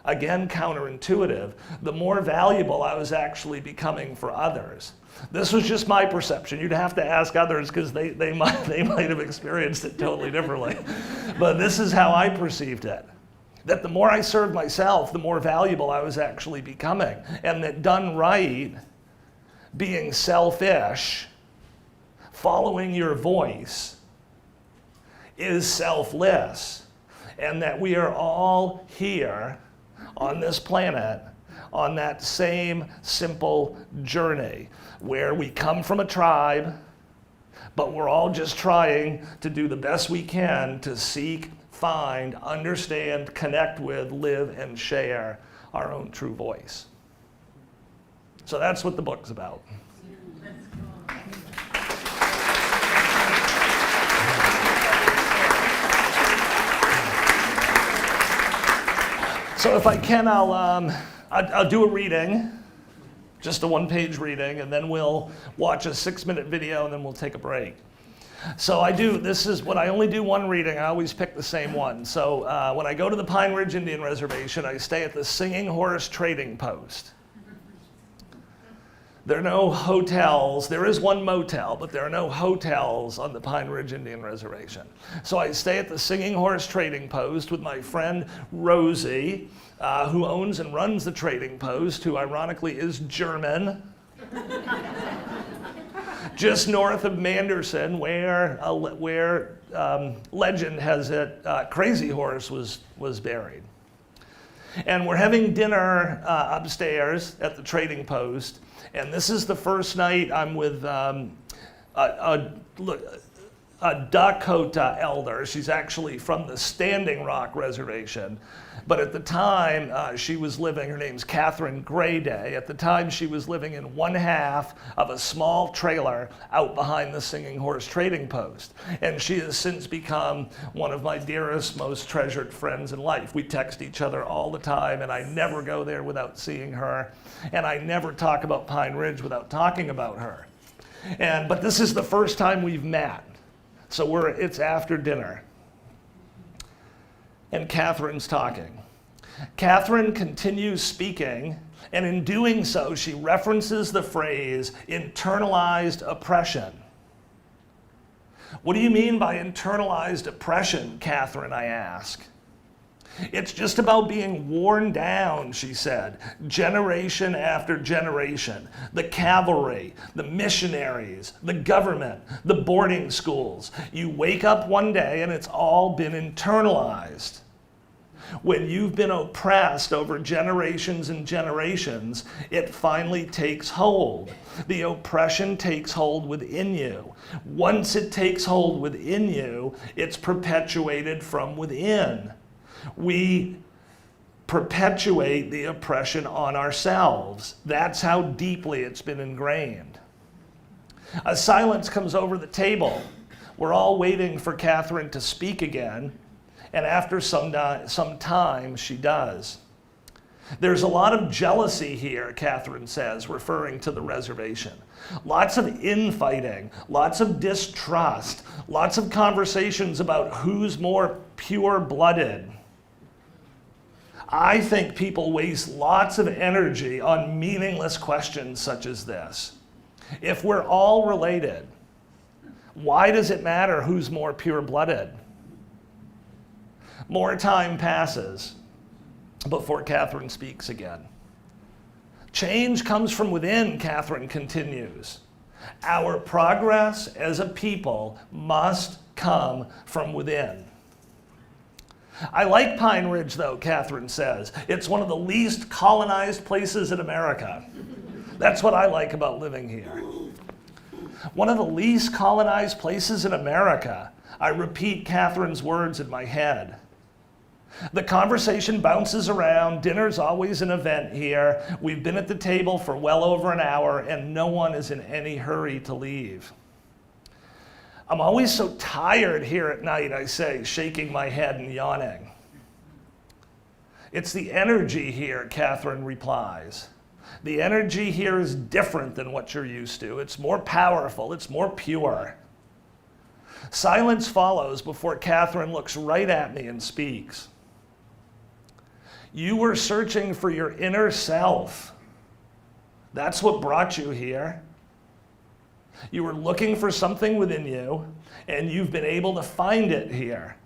again, counterintuitive, the more valuable I was actually becoming for others. This was just my perception. You'd have to ask others because they might have experienced it totally differently. But this is how I perceived it. That the more I served myself, the more valuable I was actually becoming. And that done right, being selfish, following your voice, is selfless. And that we are all here on this planet on that same simple journey where we come from a tribe, but we're all just trying to do the best we can to seek, find, understand, connect with, live, and share our own true voice. So that's what the book's about. So if I can, I'll do a reading, just a 1-page reading, and then we'll watch a 6-minute video, and then we'll take a break. So I only do one reading. I always pick the same one. So when I go to the Pine Ridge Indian Reservation, I stay at the Singing Horse Trading Post. There are no hotels. There is one motel, but there are no hotels on the Pine Ridge Indian Reservation. So I stay at the Singing Horse Trading Post with my friend Rosie, who owns and runs the trading post, who ironically is German. Just north of Manderson, where legend has it Crazy Horse was buried. And we're having dinner upstairs at the trading post. And this is the first night I'm with a Dakota elder. She's actually from the Standing Rock Reservation. But at the time, she was living, her name's Catherine Grayday. At the time, she was living in one half of a small trailer out behind the Singing Horse Trading Post. And she has since become one of my dearest, most treasured friends in life. We text each other all the time, and I never go there without seeing her. And I never talk about Pine Ridge without talking about her. But this is the first time we've met. So it's after dinner. And Catherine's talking. Catherine continues speaking, and in doing so, she references the phrase internalized oppression. What do you mean by internalized oppression, Catherine, I ask? It's just about being worn down, she said, generation after generation. The cavalry, the missionaries, the government, the boarding schools. You wake up one day and it's all been internalized. When you've been oppressed over generations and generations, it finally takes hold. The oppression takes hold within you. Once it takes hold within you, it's perpetuated from within. We perpetuate the oppression on ourselves. That's how deeply it's been ingrained. A silence comes over the table. We're all waiting for Catherine to speak again, and after some time, she does. There's a lot of jealousy here, Catherine says, referring to the reservation. Lots of infighting, lots of distrust, lots of conversations about who's more pure-blooded. I think people waste lots of energy on meaningless questions such as this. If we're all related, why does it matter who's more pure-blooded? More time passes before Catherine speaks again. Change comes from within, Catherine continues. Our progress as a people must come from within. I like Pine Ridge, though, Catherine says. It's one of the least colonized places in America. That's what I like about living here. One of the least colonized places in America. I repeat Catherine's words in my head. The conversation bounces around. Dinner's always an event here. We've been at the table for well over an hour, and no one is in any hurry to leave. I'm always so tired here at night, I say, shaking my head and yawning. It's the energy here, Catherine replies. The energy here is different than what you're used to. It's more powerful, it's more pure. Silence follows before Catherine looks right at me and speaks. You were searching for your inner self. That's what brought you here. You were looking for something within you, and you've been able to find it here.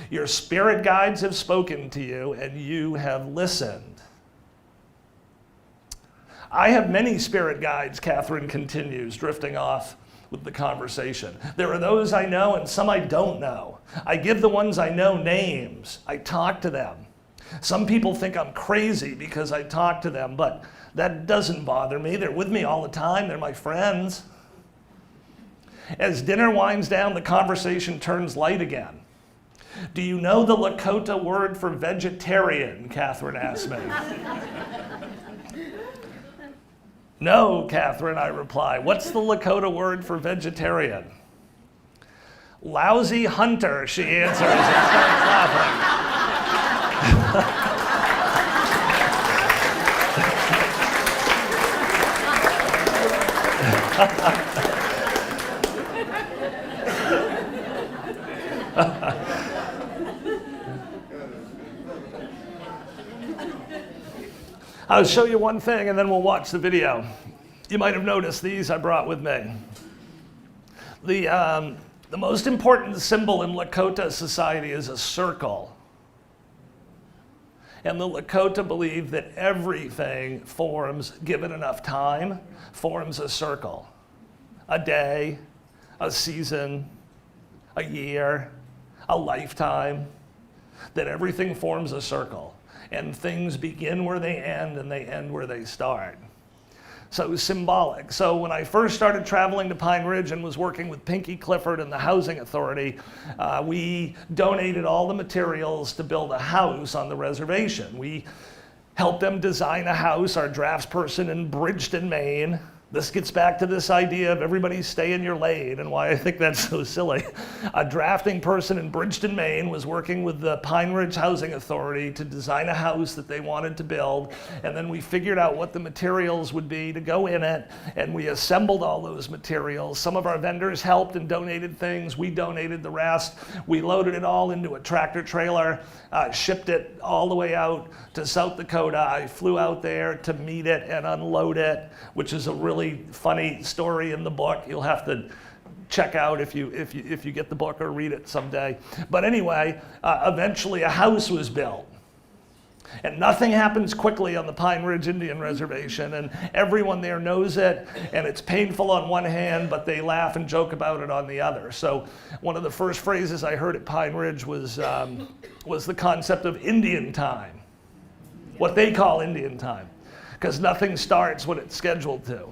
Your spirit guides have spoken to you, and you have listened. I have many spirit guides, Catherine continues, drifting off with the conversation. There are those I know and some I don't know. I give the ones I know names. I talk to them. Some people think I'm crazy because I talk to them, but that doesn't bother me. They're with me all the time. They're my friends. As dinner winds down, the conversation turns light again. Do you know the Lakota word for vegetarian? Catherine asked me. No, Catherine, I reply. What's the Lakota word for vegetarian? Lousy hunter, she answers and starts laughing. I'll show you one thing and then we'll watch the video. You might have noticed these I brought with me. The most important symbol in Lakota society is a circle. And the Lakota believe that everything forms, given enough time, forms a circle. A day, a season, a year, a lifetime, that everything forms a circle. And things begin where they end and they end where they start. So symbolic. So when I first started traveling to Pine Ridge and was working with Pinky Clifford and the Housing Authority, we donated all the materials to build a house on the reservation. We helped them design a house, our draftsperson in Bridgeton, Maine. This gets back to this idea of everybody stay in your lane and why I think that's so silly. A drafting person in Bridgeton, Maine was working with the Pine Ridge Housing Authority to design a house that they wanted to build, and then we figured out what the materials would be to go in it, and we assembled all those materials. Some of our vendors helped and donated things. We donated the rest. We loaded it all into a tractor trailer, shipped it all the way out to South Dakota. I flew out there to meet it and unload it, which is a really funny story in the book. You'll have to check out if you get the book or read it someday. But anyway, eventually a house was built. And nothing happens quickly on the Pine Ridge Indian Reservation, and everyone there knows it, and it's painful on one hand, but they laugh and joke about it on the other. So one of the first phrases I heard at Pine Ridge was the concept of Indian time, what they call Indian time, because nothing starts when it's scheduled to.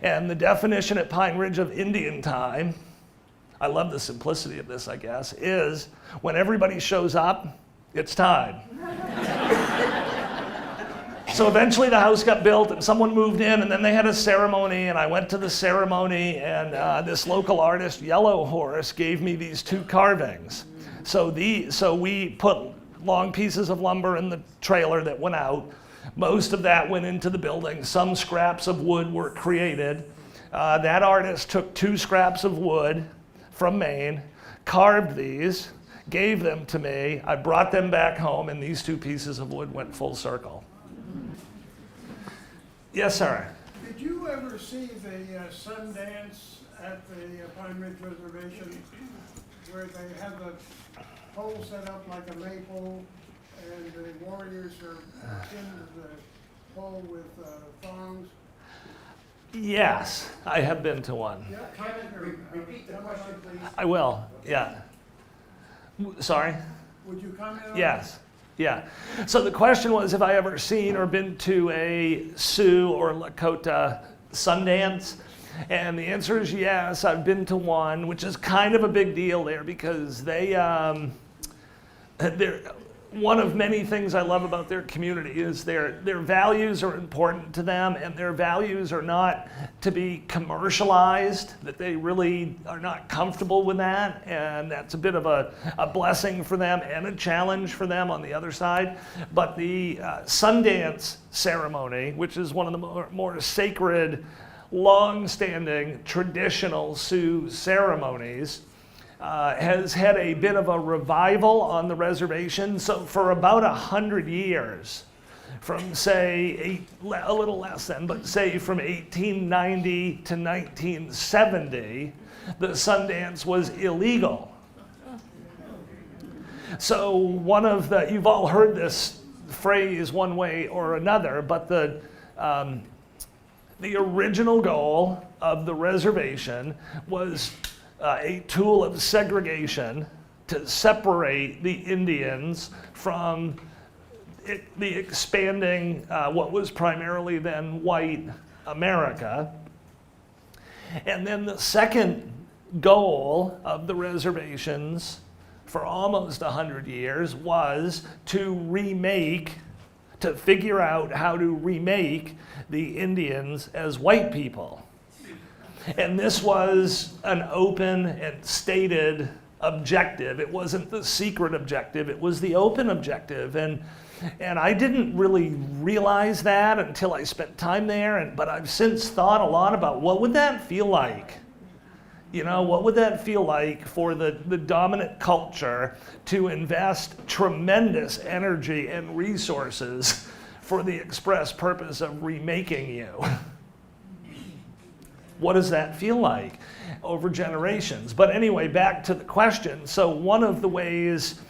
And the definition at Pine Ridge of Indian time, I love the simplicity of this, I guess, is when everybody shows up, it's time. So eventually the house got built and someone moved in, and then they had a ceremony, and I went to the ceremony, and this local artist, Yellow Horse, gave me these 2 carvings. So we put long pieces of lumber in the trailer that went out. Most of that went into the building. Some scraps of wood were created. That artist took 2 scraps of wood from Maine, carved these, gave them to me. I brought them back home, and these 2 pieces of wood went full circle. Yes, sir. Did you ever see the Sundance at the Pine Ridge Reservation, where they have the pole set up like a maypole, and the warriors are pinned to the pole with thongs? Yes, I have been to one. Yeah, Repeat the question, please. I will, yeah. Sorry? would you comment on that? Yes, yeah. So the question was, have I ever seen or been to a Sioux or Lakota Sundance? And the answer is yes. I've been to one, which is kind of a big deal there because they're one of many things I love about their community is their values are important to them, and their values are not to be commercialized, that they really are not comfortable with that, and that's a bit of a blessing for them and a challenge for them on the other side. But the Sundance ceremony, which is one of the more sacred, long-standing, traditional Sioux ceremonies, has had a bit of a revival on the reservation. So for about 100 years, from say, a little less than, but say from 1890 to 1970, the Sundance was illegal. So one of the, you've all heard this phrase one way or another, but the original goal of the reservation was a tool of segregation to separate the Indians from the expanding, what was primarily then white America. And then the second goal of the reservations for almost 100 years was to figure out how to remake the Indians as white people. And this was an open and stated objective. It wasn't the secret objective, it was the open objective. And I didn't really realize that until I spent time there, but I've since thought a lot about what would that feel like? You know, what would that feel like for the dominant culture to invest tremendous energy and resources for the express purpose of remaking you? What does that feel like over generations? But anyway, back to the question. So one of the ways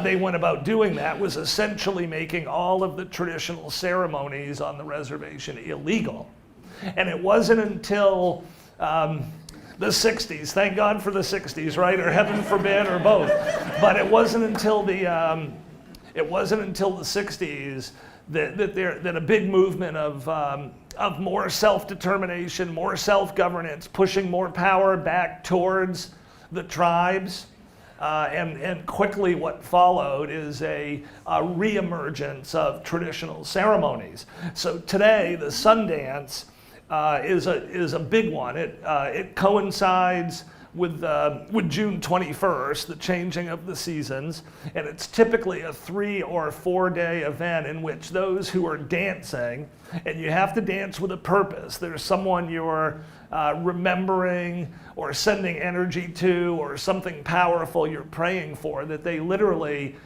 they went about doing that was essentially making all of the traditional ceremonies on the reservation illegal. And it wasn't until the 60s, thank God for the 60s, right? Or heaven forbid, or both. But it wasn't until the 60s that a big movement of more self-determination, more self-governance, pushing more power back towards the tribes. And quickly what followed is a reemergence of traditional ceremonies. So today, the Sundance is a big one. It coincides with June 21st, the changing of the seasons, and it's typically a 3 or 4 day event in which those who are dancing, and you have to dance with a purpose. There's someone you're remembering or sending energy to, or something powerful you're praying for, that they literally,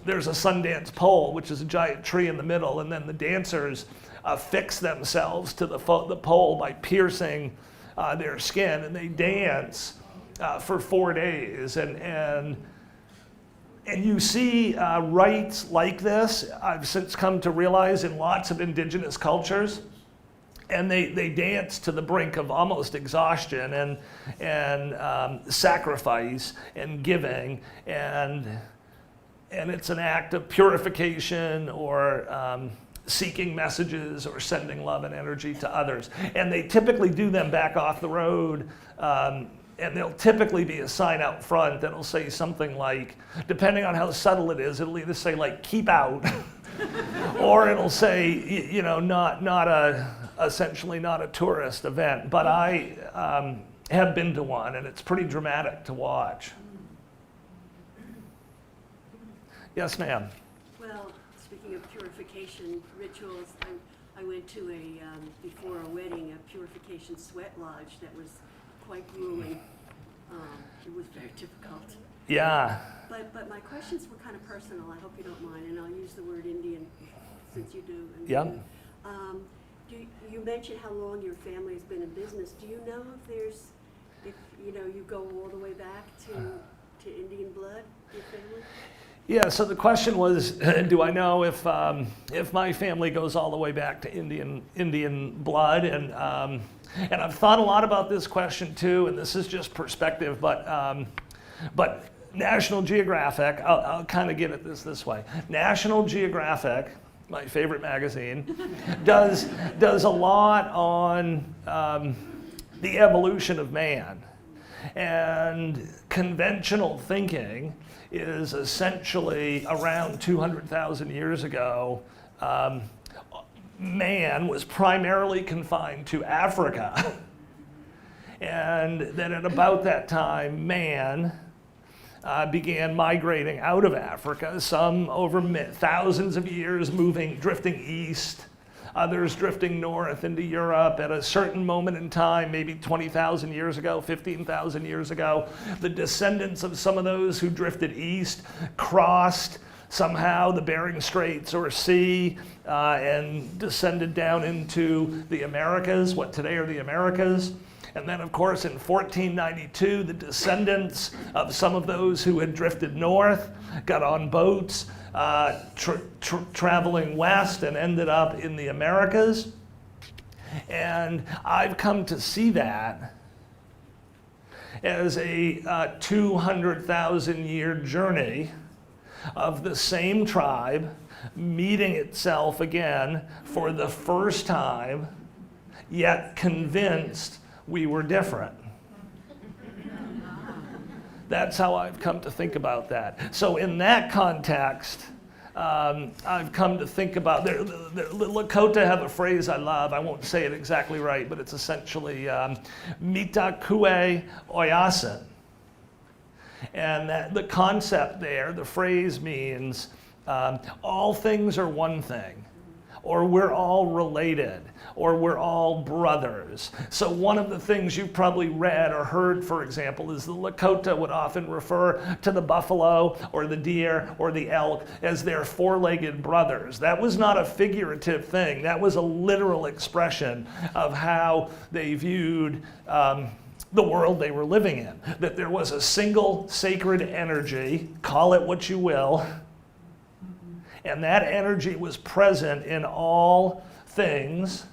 there's a Sundance pole, which is a giant tree in the middle, and then the dancers affix themselves to the pole by piercing their skin, and they dance for 4 days, and And you see rites like this, I've since come to realize, in lots of indigenous cultures. And they dance to the brink of almost exhaustion and sacrifice and giving, and it's an act of purification or seeking messages or sending love and energy to others. And they typically do them back off the road, and there'll typically be a sign out front that'll say something like, depending on how subtle it is, it'll either say like, keep out, or it'll say, you know, essentially not a tourist event. But I have been to one, and it's pretty dramatic to watch. Yes, ma'am. Well, speaking of purification rituals, I went to before a wedding, a purification sweat lodge that was quite grueling. It was very difficult. Yeah. But my questions were kind of personal. I hope you don't mind, and I'll use the word Indian since you do. Yeah. You mentioned how long your family has been in business. Do you know if you go all the way back to Indian blood, your family? Yeah, so the question was, do I know if my family goes all the way back to Indian blood? And I've thought a lot about this question too, and this is just perspective, but National Geographic, I'll kind of get at this way. National Geographic, my favorite magazine, does a lot on the evolution of man. And conventional thinking is essentially around 200,000 years ago, man was primarily confined to Africa. And that at about that time, man began migrating out of Africa, some over thousands of years drifting east, others drifting north into Europe. At a certain moment in time, maybe 20,000 years ago, 15,000 years ago, the descendants of some of those who drifted east crossed somehow the Bering Straits or sea and descended down into the Americas, what today are the Americas. And then, of course, in 1492, the descendants of some of those who had drifted north got on boats, traveling west, and ended up in the Americas. And I've come to see that as a 200,000-year journey of the same tribe meeting itself again for the first time, yet convinced we were different. That's how I've come to think about that. So in that context, I've come to think about, the Lakota have a phrase I love. I won't say it exactly right, but it's essentially mita kue oyasin. And that the concept there, the phrase means all things are one thing, or we're all related, or we're all brothers. So one of the things you've probably read or heard, for example, is the Lakota would often refer to the buffalo or the deer or the elk as their four-legged brothers. That was not a figurative thing. That was a literal expression of how they viewed the world they were living in. That there was a single sacred energy, call it what you will, and that energy was present in all things,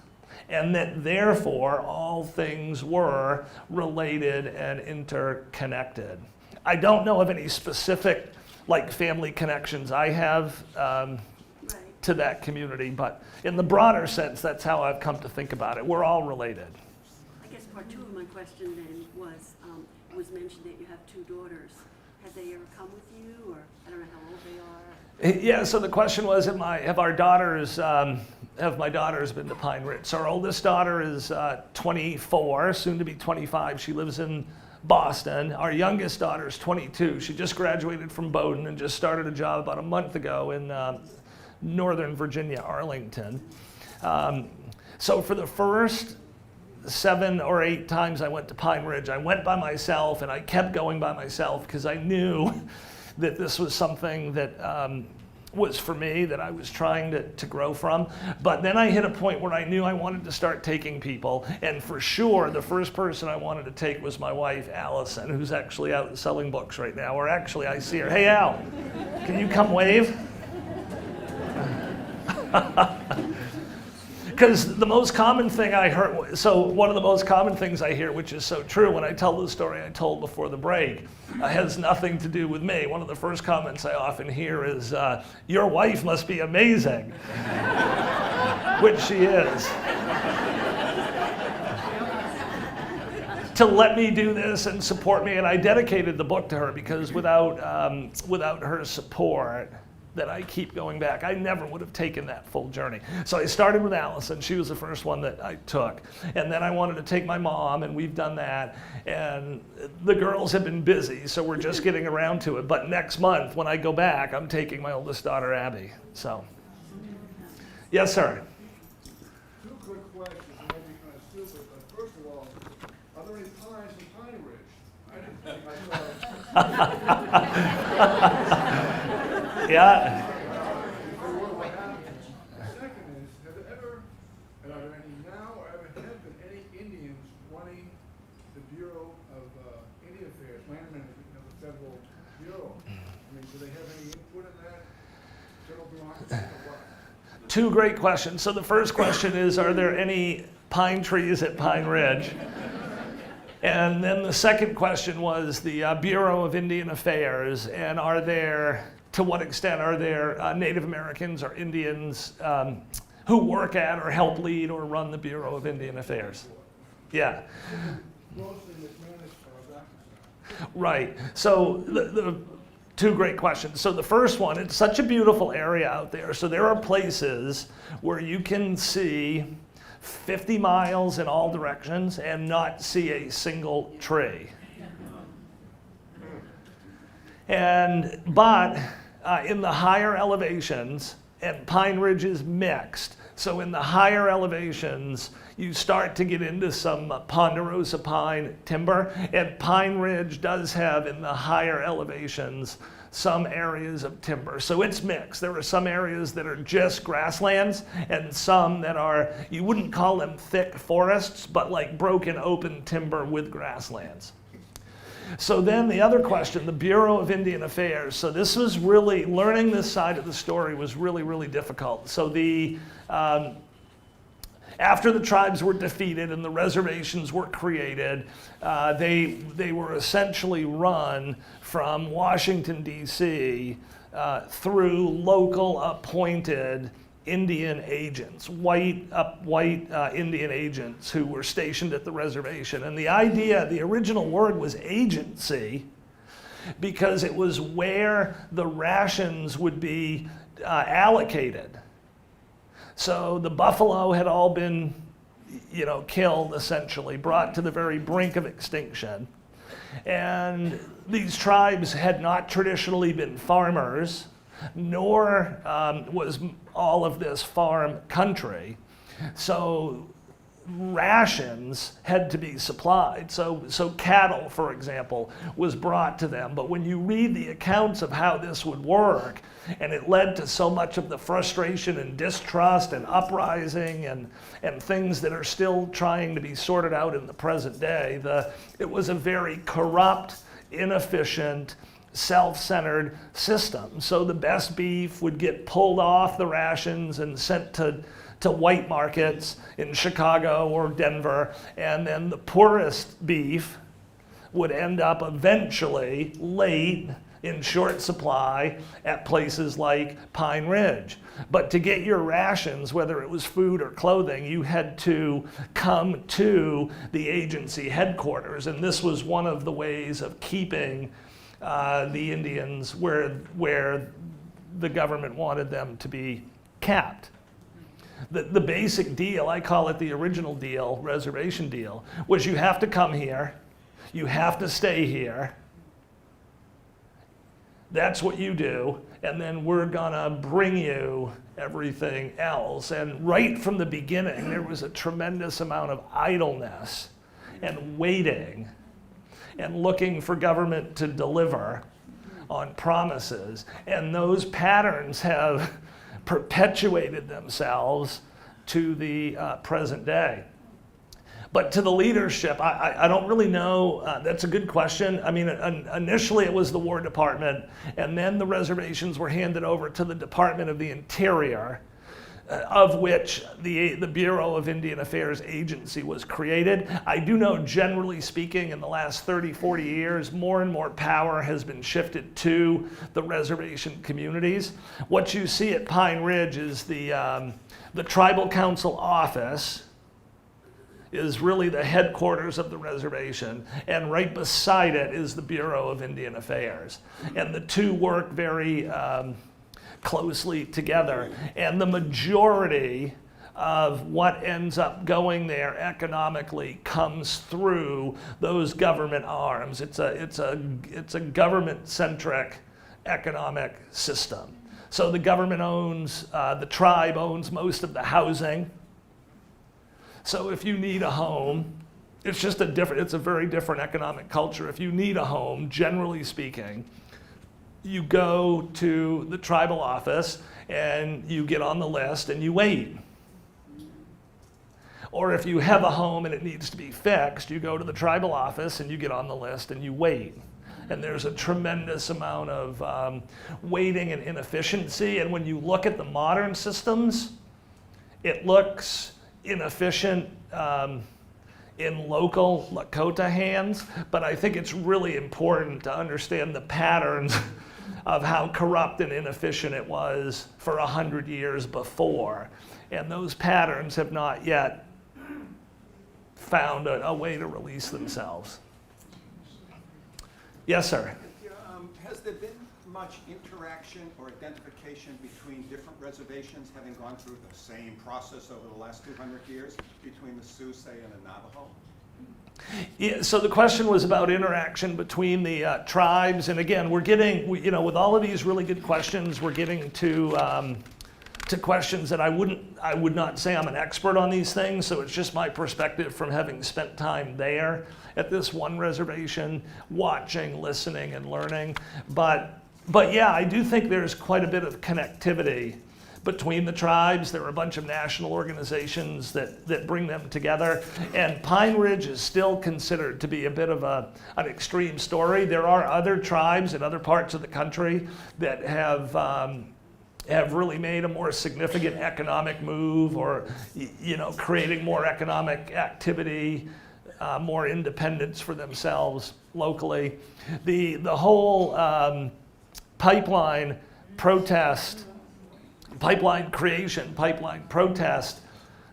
and that therefore all things were related and interconnected. I don't know of any specific family connections I have to that community, but in the broader sense, that's how I've come to think about it. We're all related. I guess part two of my question then was, it was mentioned that you have two daughters. Have they ever come with you, or I don't know how old they are? Yeah, so the question was, have my daughters been to Pine Ridge? So our oldest daughter is 24, soon to be 25. She lives in Boston. Our youngest daughter is 22. She just graduated from Bowdoin and just started a job about a month ago in Northern Virginia, Arlington. So for the first 7 or 8 times I went to Pine Ridge, I went by myself, and I kept going by myself because I knew that this was something that was for me, that I was trying to grow from. But then I hit a point where I knew I wanted to start taking people, and for sure the first person I wanted to take was my wife, Allison, who's actually out selling books right now, or actually I see her. Hey Al, can you come wave? Because the most common thing I heard, so one of the most common things I hear, which is so true when I tell the story I told before the break, has nothing to do with me. One of the first comments I often hear is, your wife must be amazing, which she is. To let me do this and support me, and I dedicated the book to her because without her support, that I keep going back, I never would have taken that full journey. So I started with Allison. She was the first one that I took. And then I wanted to take my mom, and we've done that. And the girls have been busy, so we're just getting around to it. But next month, when I go back, I'm taking my oldest daughter, Abby. So, yes, sir. Two quick questions, it might be kind of stupid, but first of all, are there any pines in Pine Ridge? I didn't think I saw. Yeah. What happened? The second is, have there ever, and are there any now, or ever have been any Indians running the Bureau of Indian Affairs, Land Management of the Federal Bureau? I mean, do they have any input in that? Federal bureaucracy or what? Two great questions. So the first question is, are there any pine trees at Pine Ridge? And then the second question was the Bureau of Indian Affairs, and are there, to what extent are there Native Americans or Indians who work at or help lead or run the Bureau of Indian Affairs? Yeah. Mostly mismanaged for that concern. Right. So the two great questions. So the first one, it's such a beautiful area out there. So there are places where you can see 50 miles in all directions and not see a single tree. But in the higher elevations, and Pine Ridge is mixed, so in the higher elevations, you start to get into some ponderosa pine timber, and Pine Ridge does have, in the higher elevations, some areas of timber. So it's mixed. There are some areas that are just grasslands, and some that are, you wouldn't call them thick forests, but like broken open timber with grasslands. So then the other question, the Bureau of Indian Affairs. So this was really, learning this side of the story was really, really difficult. So after the tribes were defeated and the reservations were created, they were essentially run from Washington, D.C. Through local appointed Indian agents, white Indian agents who were stationed at the reservation. And the idea, the original word was agency, because it was where the rations would be allocated. So the buffalo had all been, killed, essentially, brought to the very brink of extinction. And these tribes had not traditionally been farmers, nor was all of this farm country. So rations had to be supplied. So cattle, for example, was brought to them. But when you read the accounts of how this would work, and it led to so much of the frustration and distrust and uprising and things that are still trying to be sorted out in the present day, it was a very corrupt, inefficient, self-centered system. So the best beef would get pulled off the rations and sent to white markets in Chicago or Denver, and then the poorest beef would end up eventually late in short supply at places like Pine Ridge. But to get your rations, whether it was food or clothing, you had to come to the agency headquarters, and this was one of the ways of keeping the Indians where the government wanted them to be kept. The basic deal, I call it the original deal, reservation deal, was you have to come here, you have to stay here, that's what you do, and then we're gonna bring you everything else. And right from the beginning, there was a tremendous amount of idleness and waiting and looking for government to deliver, on promises. And those patterns have perpetuated themselves to the present day. But to the leadership, I don't really know. That's a good question. I mean, initially it was the War Department, and then the reservations were handed over to the Department of the Interior, of which the Bureau of Indian Affairs agency was created. I do know, generally speaking, in the last 30, 40 years, more and more power has been shifted to the reservation communities. What you see at Pine Ridge is the Tribal Council office is really the headquarters of the reservation, and right beside it is the Bureau of Indian Affairs. And the two work very closely together. And the majority of what ends up going there economically comes through those government arms. It's a government-centric economic system. So the government owns, the tribe owns most of the housing. So if you need a home, it's a very different economic culture. If you need a home, generally speaking, you go to the tribal office and you get on the list and you wait. Or if you have a home and it needs to be fixed, you go to the tribal office and you get on the list and you wait. And there's a tremendous amount of waiting and inefficiency. And when you look at the modern systems, it looks inefficient in local Lakota hands, but I think it's really important to understand the patterns of how corrupt and inefficient it was for 100 years before. And those patterns have not yet found a way to release themselves. Yes, sir. Has there been much interaction or identification between different reservations having gone through the same process over the last 200 years between the Sioux, say, and the Navajo? Yeah, so the question was about interaction between the tribes, and again, we're getting, with all of these really good questions, we're getting to questions that I would not say I'm an expert on these things, so it's just my perspective from having spent time there at this one reservation, watching, listening, and learning. But yeah, I do think there's quite a bit of connectivity between the tribes. There are a bunch of national organizations that bring them together. And Pine Ridge is still considered to be a bit of an extreme story. There are other tribes in other parts of the country that have really made a more significant economic move, or creating more economic activity, more independence for themselves locally. The whole pipeline protest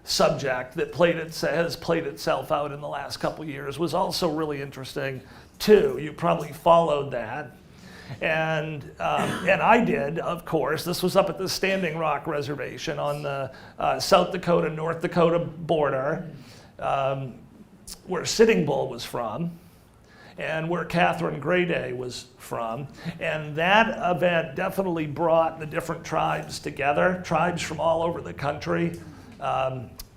subject that has played itself out in the last couple of years was also really interesting too. You probably followed that. And I did, of course. This was up at the Standing Rock Reservation on the South Dakota, North Dakota border, where Sitting Bull was from, and where Catherine Grayday was from. And that event definitely brought the different tribes together. Tribes from all over the country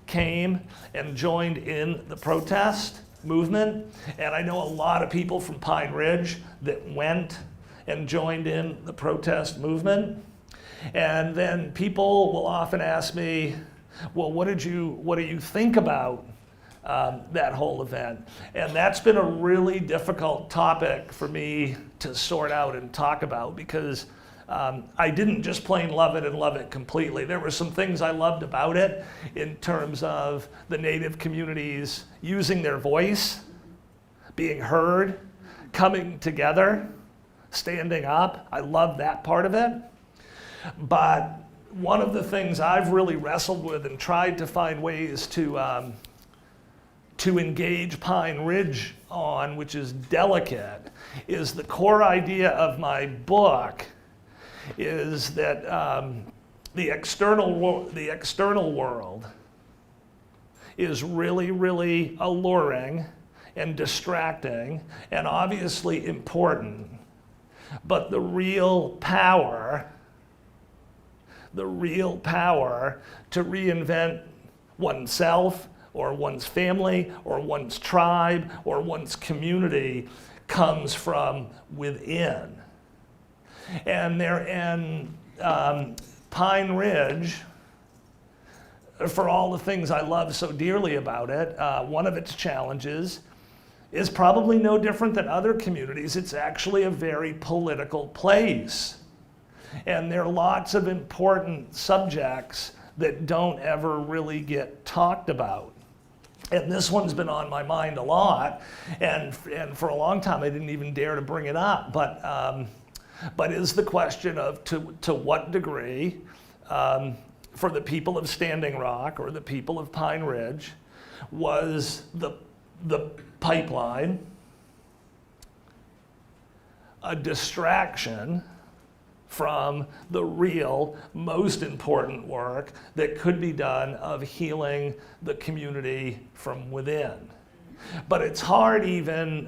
came and joined in the protest movement. And I know a lot of people from Pine Ridge that went and joined in the protest movement. And then people will often ask me, well, what do you think about that whole event? And that's been a really difficult topic for me to sort out and talk about, because I didn't just plain love it and love it completely. There were some things I loved about it in terms of the Native communities using their voice, being heard, coming together, standing up. I love that part of it. But one of the things I've really wrestled with and tried to find ways to engage Pine Ridge on, which is delicate, is the core idea of my book is that the external world is really, really alluring and distracting and obviously important. But the real power to reinvent oneself or one's family or one's tribe or one's community comes from within. And Pine Ridge, for all the things I love so dearly about it, one of its challenges is probably no different than other communities. It's actually a very political place. And there are lots of important subjects that don't ever really get talked about. And this one's been on my mind a lot, and for a long time I didn't even dare to bring it up. But is the question of to what degree, for the people of Standing Rock or the people of Pine Ridge, was the pipeline a distraction from the real, most important work that could be done of healing the community from within. But it's hard even,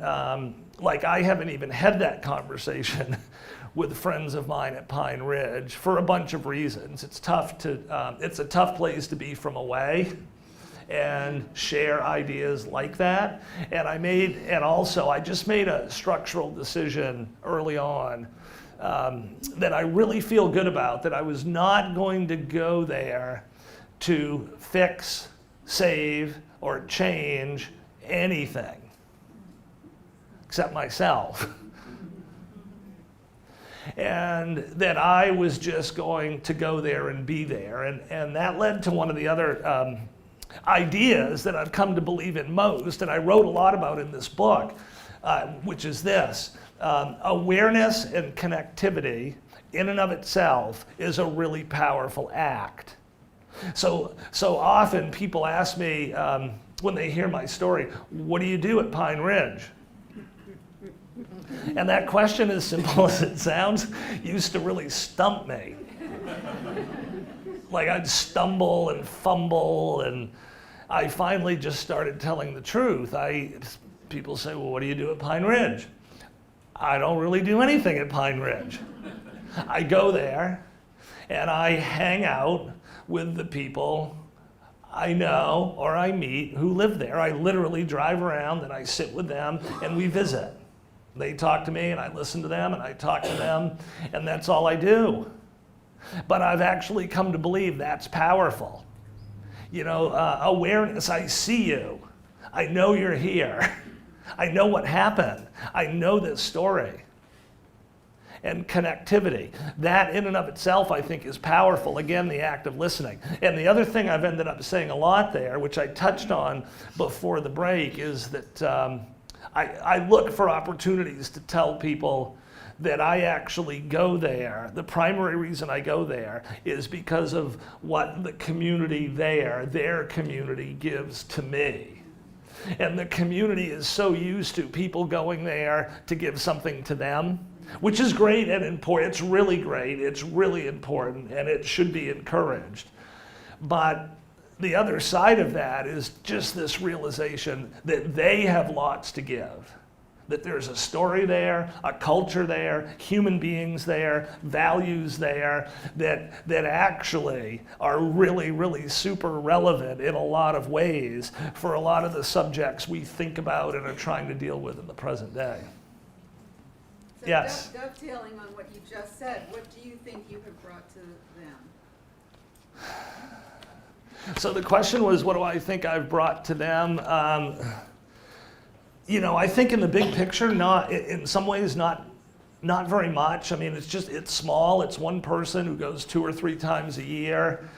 like I haven't even had that conversation with friends of mine at Pine Ridge for a bunch of reasons. It's a tough place to be from away and share ideas like that. And I just made a structural decision early on that I really feel good about, that I was not going to go there to fix, save, or change anything except myself. And that I was just going to go there and be there. And that led to one of the other ideas that I've come to believe in most, and I wrote a lot about in this book, which is this. Awareness and connectivity in and of itself is a really powerful act. So often people ask me when they hear my story, what do you do at Pine Ridge? And that question, as simple as it sounds, used to really stump me. Like I'd stumble and fumble, and I finally just started telling the truth. People say, well, what do you do at Pine Ridge? I don't really do anything at Pine Ridge. I go there and I hang out with the people I know or I meet who live there. I literally drive around and I sit with them and we visit. They talk to me and I listen to them and I talk to them, and that's all I do. But I've actually come to believe that's powerful. You know, awareness, I see you. I know you're here. I know what happened. I know this story. And connectivity, that in and of itself I think is powerful. Again, the act of listening. And the other thing I've ended up saying a lot there, which I touched on before the break, is that I look for opportunities to tell people that I actually go there. The primary reason I go there is because of what the community there, their community, gives to me. And the community is so used to people going there to give something to them, which is great and important. It's really great, it's really important, and it should be encouraged. But the other side of that is just this realization that they have lots to give. That there's a story there, a culture there, human beings there, values there, that actually are really, really super relevant in a lot of ways for a lot of the subjects we think about and are trying to deal with in the present day. So Yes. dovetailing on what you just said, what do you think you have brought to them? So the question was, what do I think I've brought to them? You know, I think in the big picture, in some ways, not very much. I mean, it's small. It's one person who goes 2 or 3 times a year,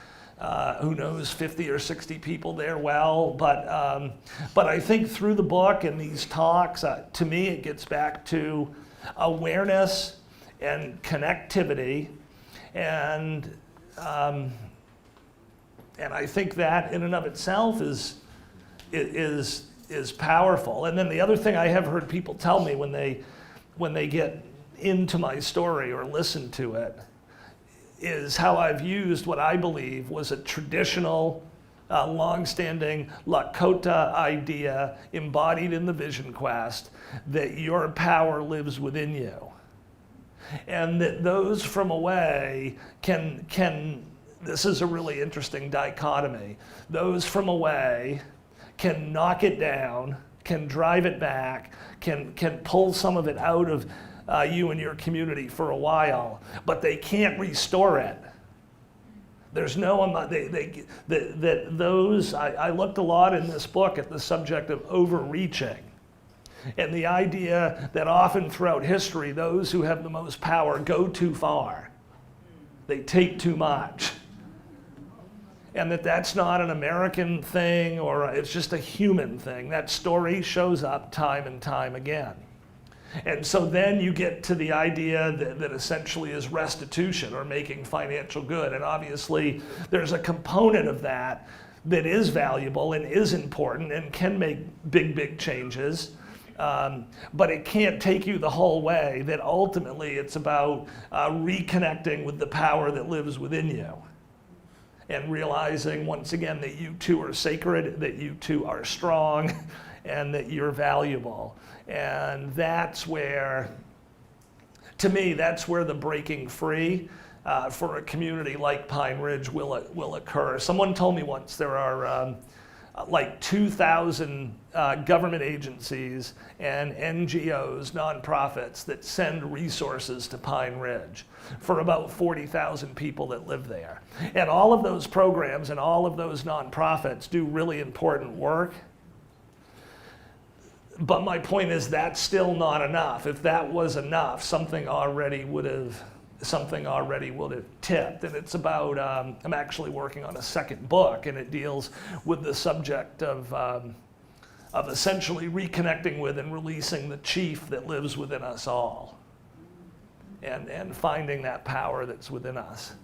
who knows 50 or 60 people there well. But I think through the book and these talks, to me, it gets back to awareness and connectivity, and I think that in and of itself is powerful. And then the other thing I have heard people tell me when they get into my story or listen to it is how I've used what I believe was a traditional, long-standing Lakota idea embodied in the Vision Quest, that your power lives within you. And that those from away can this is a really interesting dichotomy. Those from away can knock it down, can drive it back, can pull some of it out of you and your community for a while, but they can't restore it. There's no, I looked a lot in this book at the subject of overreaching. And the idea that often throughout history, those who have the most power go too far. They take too much. And that's not an American thing, or it's just a human thing. That story shows up time and time again. And so then you get to the idea that essentially is restitution or making financial good. And obviously there's a component of that that is valuable and is important and can make big changes. But it can't take you the whole way, that ultimately it's about reconnecting with the power that lives within you. And realizing once again that you too are sacred, that you too are strong, and that you're valuable. And that's where, to me, that's where the breaking free for a community like Pine Ridge will occur. Someone told me once there are like 2,000 government agencies and NGOs, nonprofits, that send resources to Pine Ridge for about 40,000 people that live there. And all of those programs and all of those nonprofits do really important work. But my point is that's still not enough. If that was enough, something already would have tipped. And it's about, I'm actually working on a second book, and it deals with the subject of essentially reconnecting with and releasing the chief that lives within us all, and finding that power that's within us.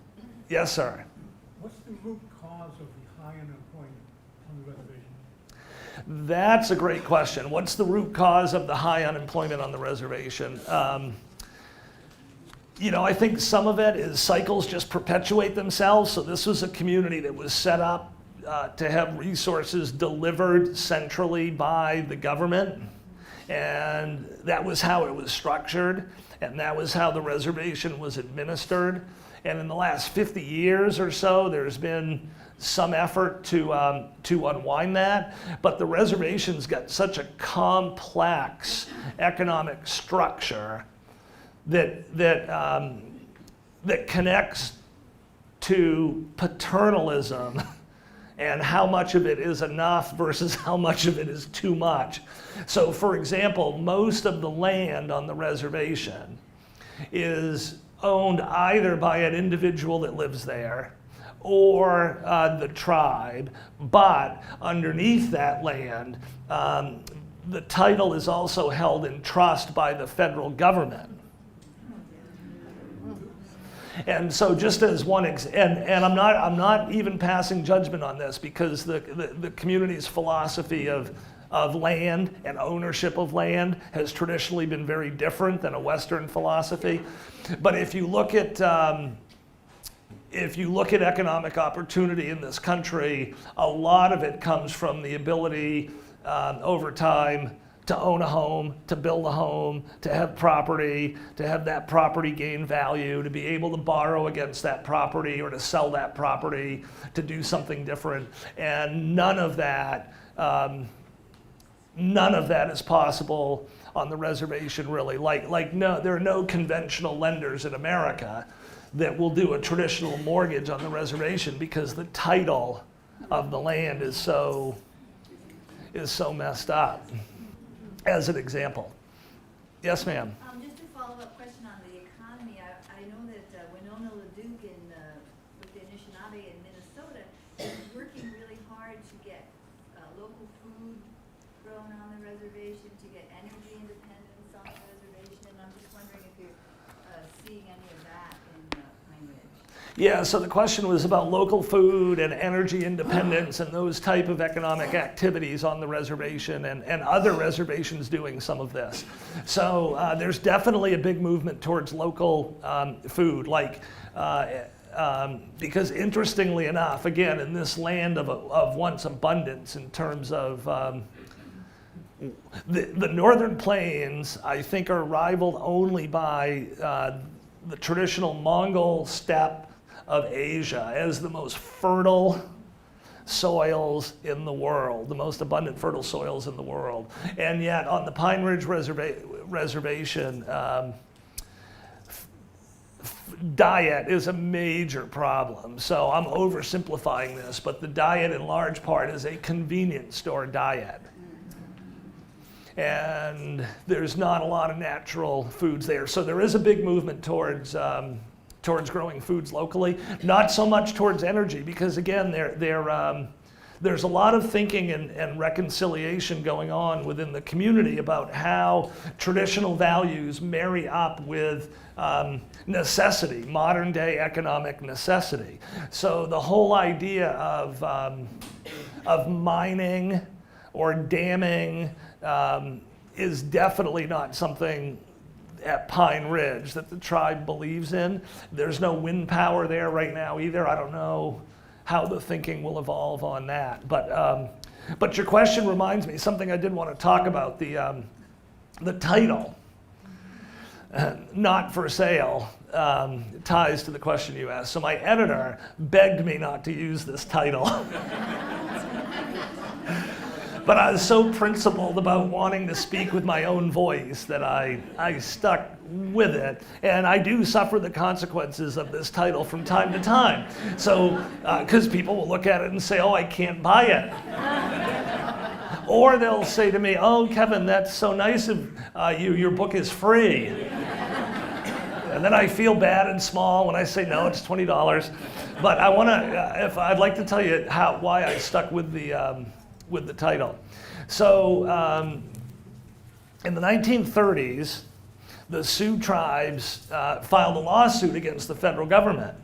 Yes, sir? What's the root cause of the high unemployment on the reservation? That's a great question. What's the root cause of the high unemployment on the reservation? I think some of it is cycles just perpetuate themselves. So this was a community that was set up to have resources delivered centrally by the government. And that was how it was structured. And that was how the reservation was administered. And in the last 50 years or so, there's been some effort to unwind that, but the reservation's got such a complex economic structure that connects to paternalism and how much of it is enough versus how much of it is too much. So, for example, most of the land on the reservation is owned either by an individual that lives there or the tribe, but underneath that land, the title is also held in trust by the federal government. And so just as one, and I'm not even passing judgment on this, because the community's philosophy of land and ownership of land has traditionally been very different than a Western philosophy. But if you look at economic opportunity in this country, a lot of it comes from the ability over time to own a home, to build a home, to have property, to have that property gain value, to be able to borrow against that property or to sell that property, to do something different. And none of that is possible on the reservation, really. No, there are no conventional lenders in America that will do a traditional mortgage on the reservation because the title of the land is so messed up, as an example. Yes, ma'am? Just a follow-up question on the economy. I know that Winona LaDuke with the Anishinaabe in Minnesota is working really hard to get local food grown on the reservation, to get energy independence on the reservation, and I'm just wondering if you're seeing any of that in Pine Ridge. Yeah, so the question was about local food and energy independence and those type of economic activities on the reservation, and other reservations doing some of this. So there's definitely a big movement towards local food, because interestingly enough, again, in this land of once abundance in terms of the northern plains, I think, are rivaled only by the traditional Mongol steppe of Asia as the most fertile soils in the world, the most abundant fertile soils in the world. And yet on the Pine Ridge Reservation, diet is a major problem. So I'm oversimplifying this, but the diet in large part is a convenience store diet. And there's not a lot of natural foods there. So there is a big movement towards growing foods locally, not so much towards energy, because again, there's a lot of thinking and reconciliation going on within the community about how traditional values marry up with necessity, modern day economic necessity. So the whole idea of mining or damming is definitely not something at Pine Ridge that the tribe believes in. There's no wind power there right now either. I don't know how the thinking will evolve on that. But your question reminds me something I did want to talk about, the title, Not for Sale, ties to the question you asked. So my editor begged me not to use this title. But I was so principled about wanting to speak with my own voice that I stuck with it. And I do suffer the consequences of this title from time to time. So, because people will look at it and say, oh, I can't buy it. Or they'll say to me, oh, Kevin, that's so nice of you, your book is free. And then I feel bad and small when I say, no, it's $20. But I want to, I'd like to tell you why I stuck with the title. So in the 1930s, the Sioux tribes filed a lawsuit against the federal government,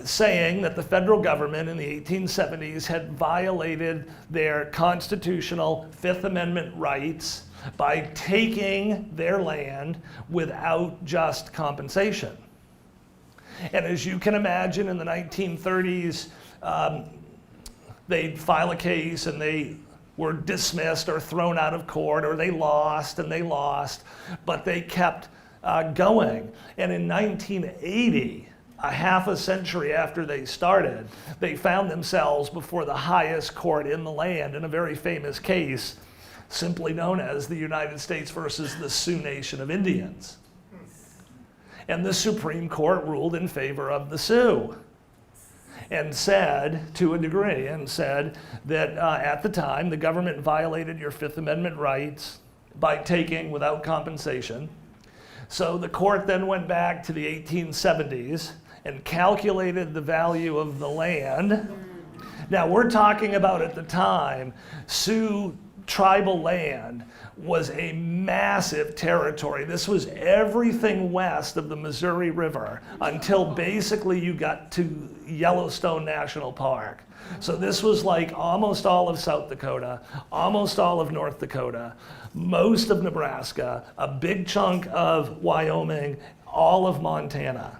saying that the federal government in the 1870s had violated their constitutional Fifth Amendment rights by taking their land without just compensation. And as you can imagine, in the 1930s, they'd file a case and they were dismissed or thrown out of court, or they lost and they lost, but they kept going. And in 1980, a half a century after they started, they found themselves before the highest court in the land in a very famous case, simply known as the United States versus the Sioux Nation of Indians. And the Supreme Court ruled in favor of the Sioux. And said, to a degree, and said that at the time the government violated your Fifth Amendment rights by taking without compensation. So the court then went back to the 1870s and calculated the value of the land. Now we're talking about, at the time, Sioux tribal land was a massive territory. This was everything west of the Missouri River until basically you got to Yellowstone National Park. So this was like almost all of South Dakota, almost all of North Dakota, most of Nebraska, a big chunk of Wyoming, all of Montana.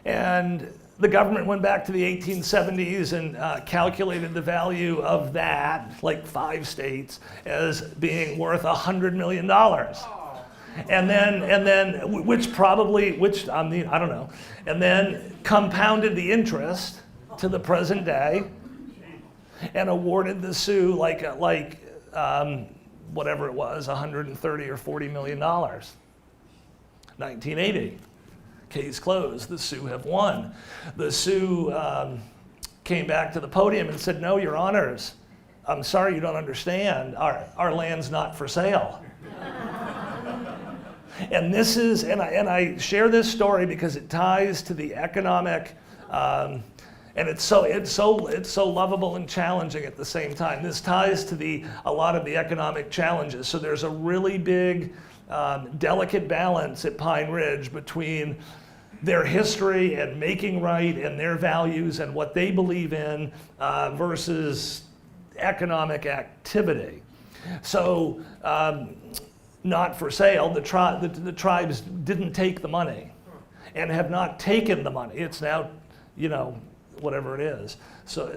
And the government went back to the 1870s and calculated the value of that, like 5 states, as being worth $100 million. And then, which I mean, I don't know. And then compounded the interest to the present day and awarded the Sioux whatever it was, 130 or 40 million dollars. 1980. Case closed. The Sioux have won. The Sioux came back to the podium and said, no, your honors, I'm sorry, you don't understand. Our land's not for sale. And this is, and I share this story because it ties to the economic, and it's so lovable and challenging at the same time. This ties to a lot of the economic challenges. So there's a really big, delicate balance at Pine Ridge between their history and making right and their values and what they believe in versus economic activity. So, not for sale, the tribes didn't take the money and have not taken the money. It's now, whatever it is, so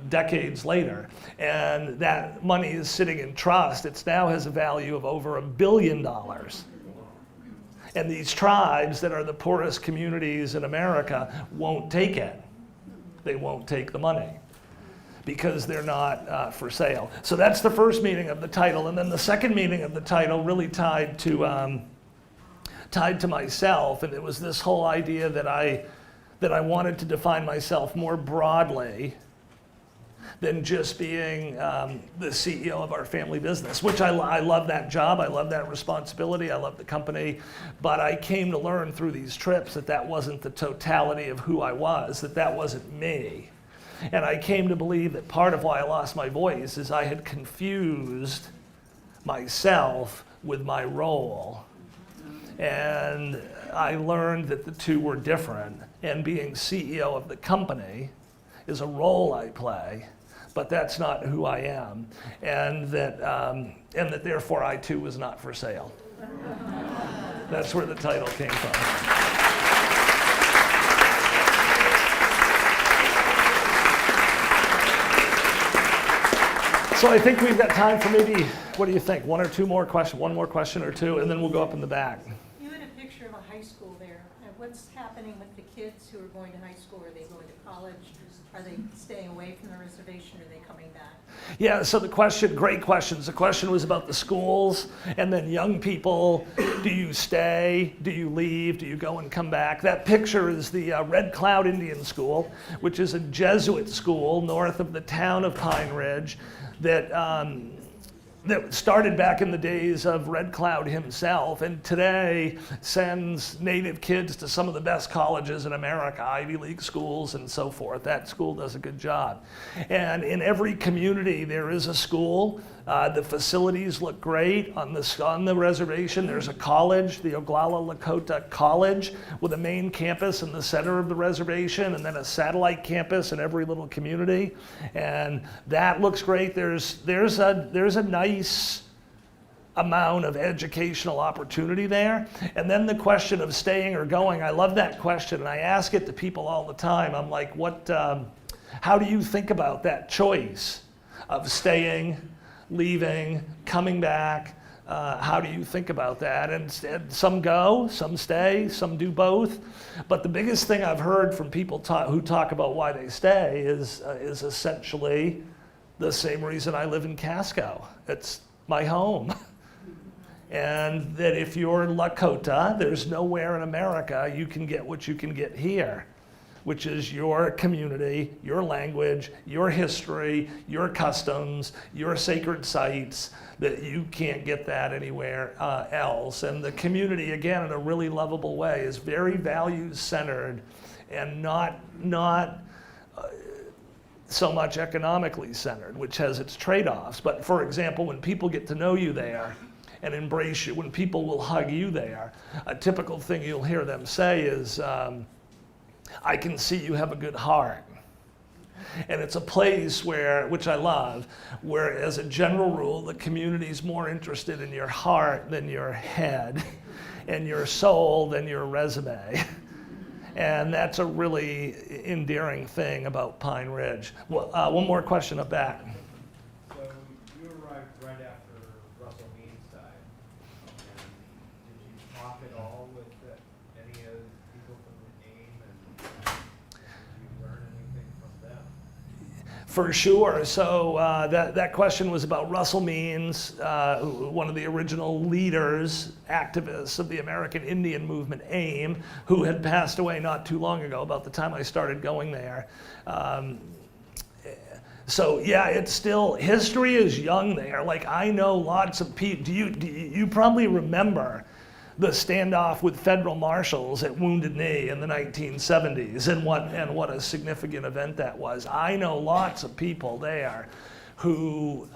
decades later. And that money is sitting in trust. It now has a value of over $1 billion. And these tribes that are the poorest communities in America won't take it. They won't take the money. because they're not for sale. So that's the first meaning of the title. And then the second meaning of the title really tied to myself, and it was this whole idea that I wanted to define myself more broadly than just being the CEO of our family business, which I love that job, I love that responsibility, I love the company, but I came to learn through these trips that that wasn't the totality of who I was, that wasn't me. And I came to believe that part of why I lost my voice is I had confused myself with my role. And I learned that the two were different, and being CEO of the company is a role I play, but that's not who I am, and that therefore I too was not for sale. That's where the title came from. So I think we've got time for maybe, what do you think, one more question or two, and then we'll go up in the back. You had a picture of a high school there. And what's happening with the kids who are going to high school? Are they going to college? Are they staying away from the reservation? Or are they coming back? Yeah, so the question, great questions. The question was about the schools, and then young people. Do you stay? Do you leave? Do you go and come back? That picture is the Red Cloud Indian School, which is a Jesuit school north of the town of Pine Ridge that started back in the days of Red Cloud himself, and today sends native kids to some of the best colleges in America, Ivy League schools and so forth. That school does a good job. And in every community there is a school. The facilities look great. On the reservation there's a college, the Oglala Lakota College, with a main campus in the center of the reservation, and then a satellite campus in every little community. And that looks great. There's a nice amount of educational opportunity there. And then the question of staying or going, I love that question, and I ask it to people all the time. I'm like, how do you think about that choice of staying, leaving, coming back? How do you think about that? And some go, some stay, some do both. But the biggest thing I've heard from people who talk about why they stay is essentially the same reason I live in Casco. It's my home. And that if you're Lakota, there's nowhere in America you can get what you can get here, which is your community, your language, your history, your customs, your sacred sites, that you can't get that anywhere else. And the community, again, in a really lovable way, is very values-centered and not so much economically centered, which has its trade-offs. But for example, when people get to know you there and embrace you, when people will hug you there, a typical thing you'll hear them say is, I can see you have a good heart. And it's a place where, which I love, where as a general rule, the community's more interested in your heart than your head, and your soul than your resume. And that's a really endearing thing about Pine Ridge. Well, one more question up back. So you arrived right after Russell Means died. And did you talk at all with any of the people from the AIM, and did you learn anything from them? For sure. So that question was about Russell Means, one of the original leaders, activists of the American Indian movement, AIM, who had passed away not too long ago, about the time I started going there. So yeah, it's still, history is young there. Like, I know lots of people. You probably remember the standoff with federal marshals at Wounded Knee in the 1970s, and what a significant event that was. I know lots of people there who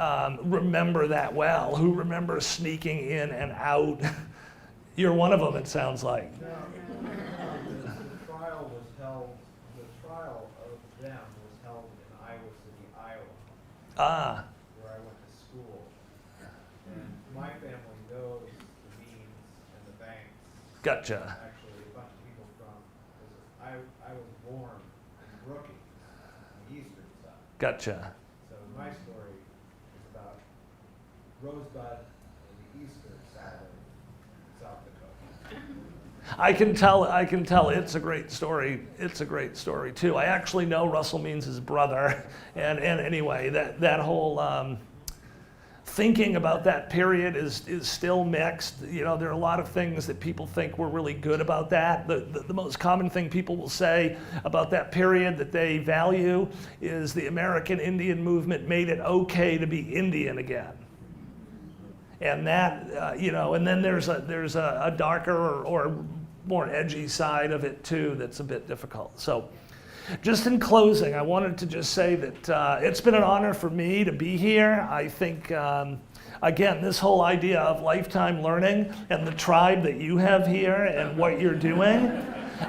remember that well, who remember sneaking in and out. You're one of them, it sounds like. The trial of them was held in Iowa City, Iowa, where I went to school. And my family knows the Means and the Banks. Gotcha. Actually, a bunch of people from, I was born in Brookings, on the eastern side. Gotcha. So my story is about Rosebud and the eastern side of South Dakota. I can tell it's a great story. It's a great story too. I actually know Russell Means' brother, and anyway, that whole thinking about that period is still mixed. You know, there are a lot of things that people think were really good about that. The most common thing people will say about that period that they value is the American Indian movement made it okay to be Indian again. And that, you know, and then there's a darker or more edgy side of it too that's a bit difficult. So just in closing, I wanted to just say that it's been an honor for me to be here. I think, again, this whole idea of lifetime learning and the tribe that you have here and what you're doing,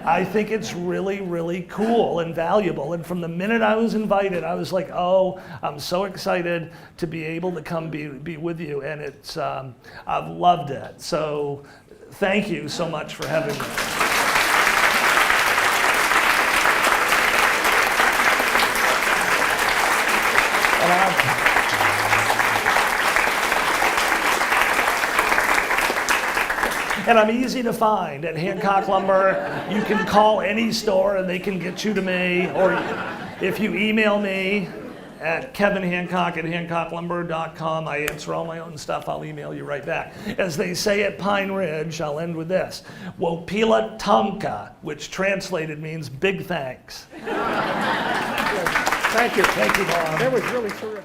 I think it's really, really cool and valuable. And from the minute I was invited, I was like, oh, I'm so excited to be able to come be with you. And it's, I've loved it. So thank you so much for having me. And I'm easy to find at Hancock Lumber. You can call any store and they can get you to me. Or if you email me at kevinhancock@hancocklumber.com, I answer all my own stuff. I'll email you right back. As they say at Pine Ridge, I'll end with this: Wopila Tonka, which translated means big thanks. Thank you. Thank you, Bob. That was really terrific.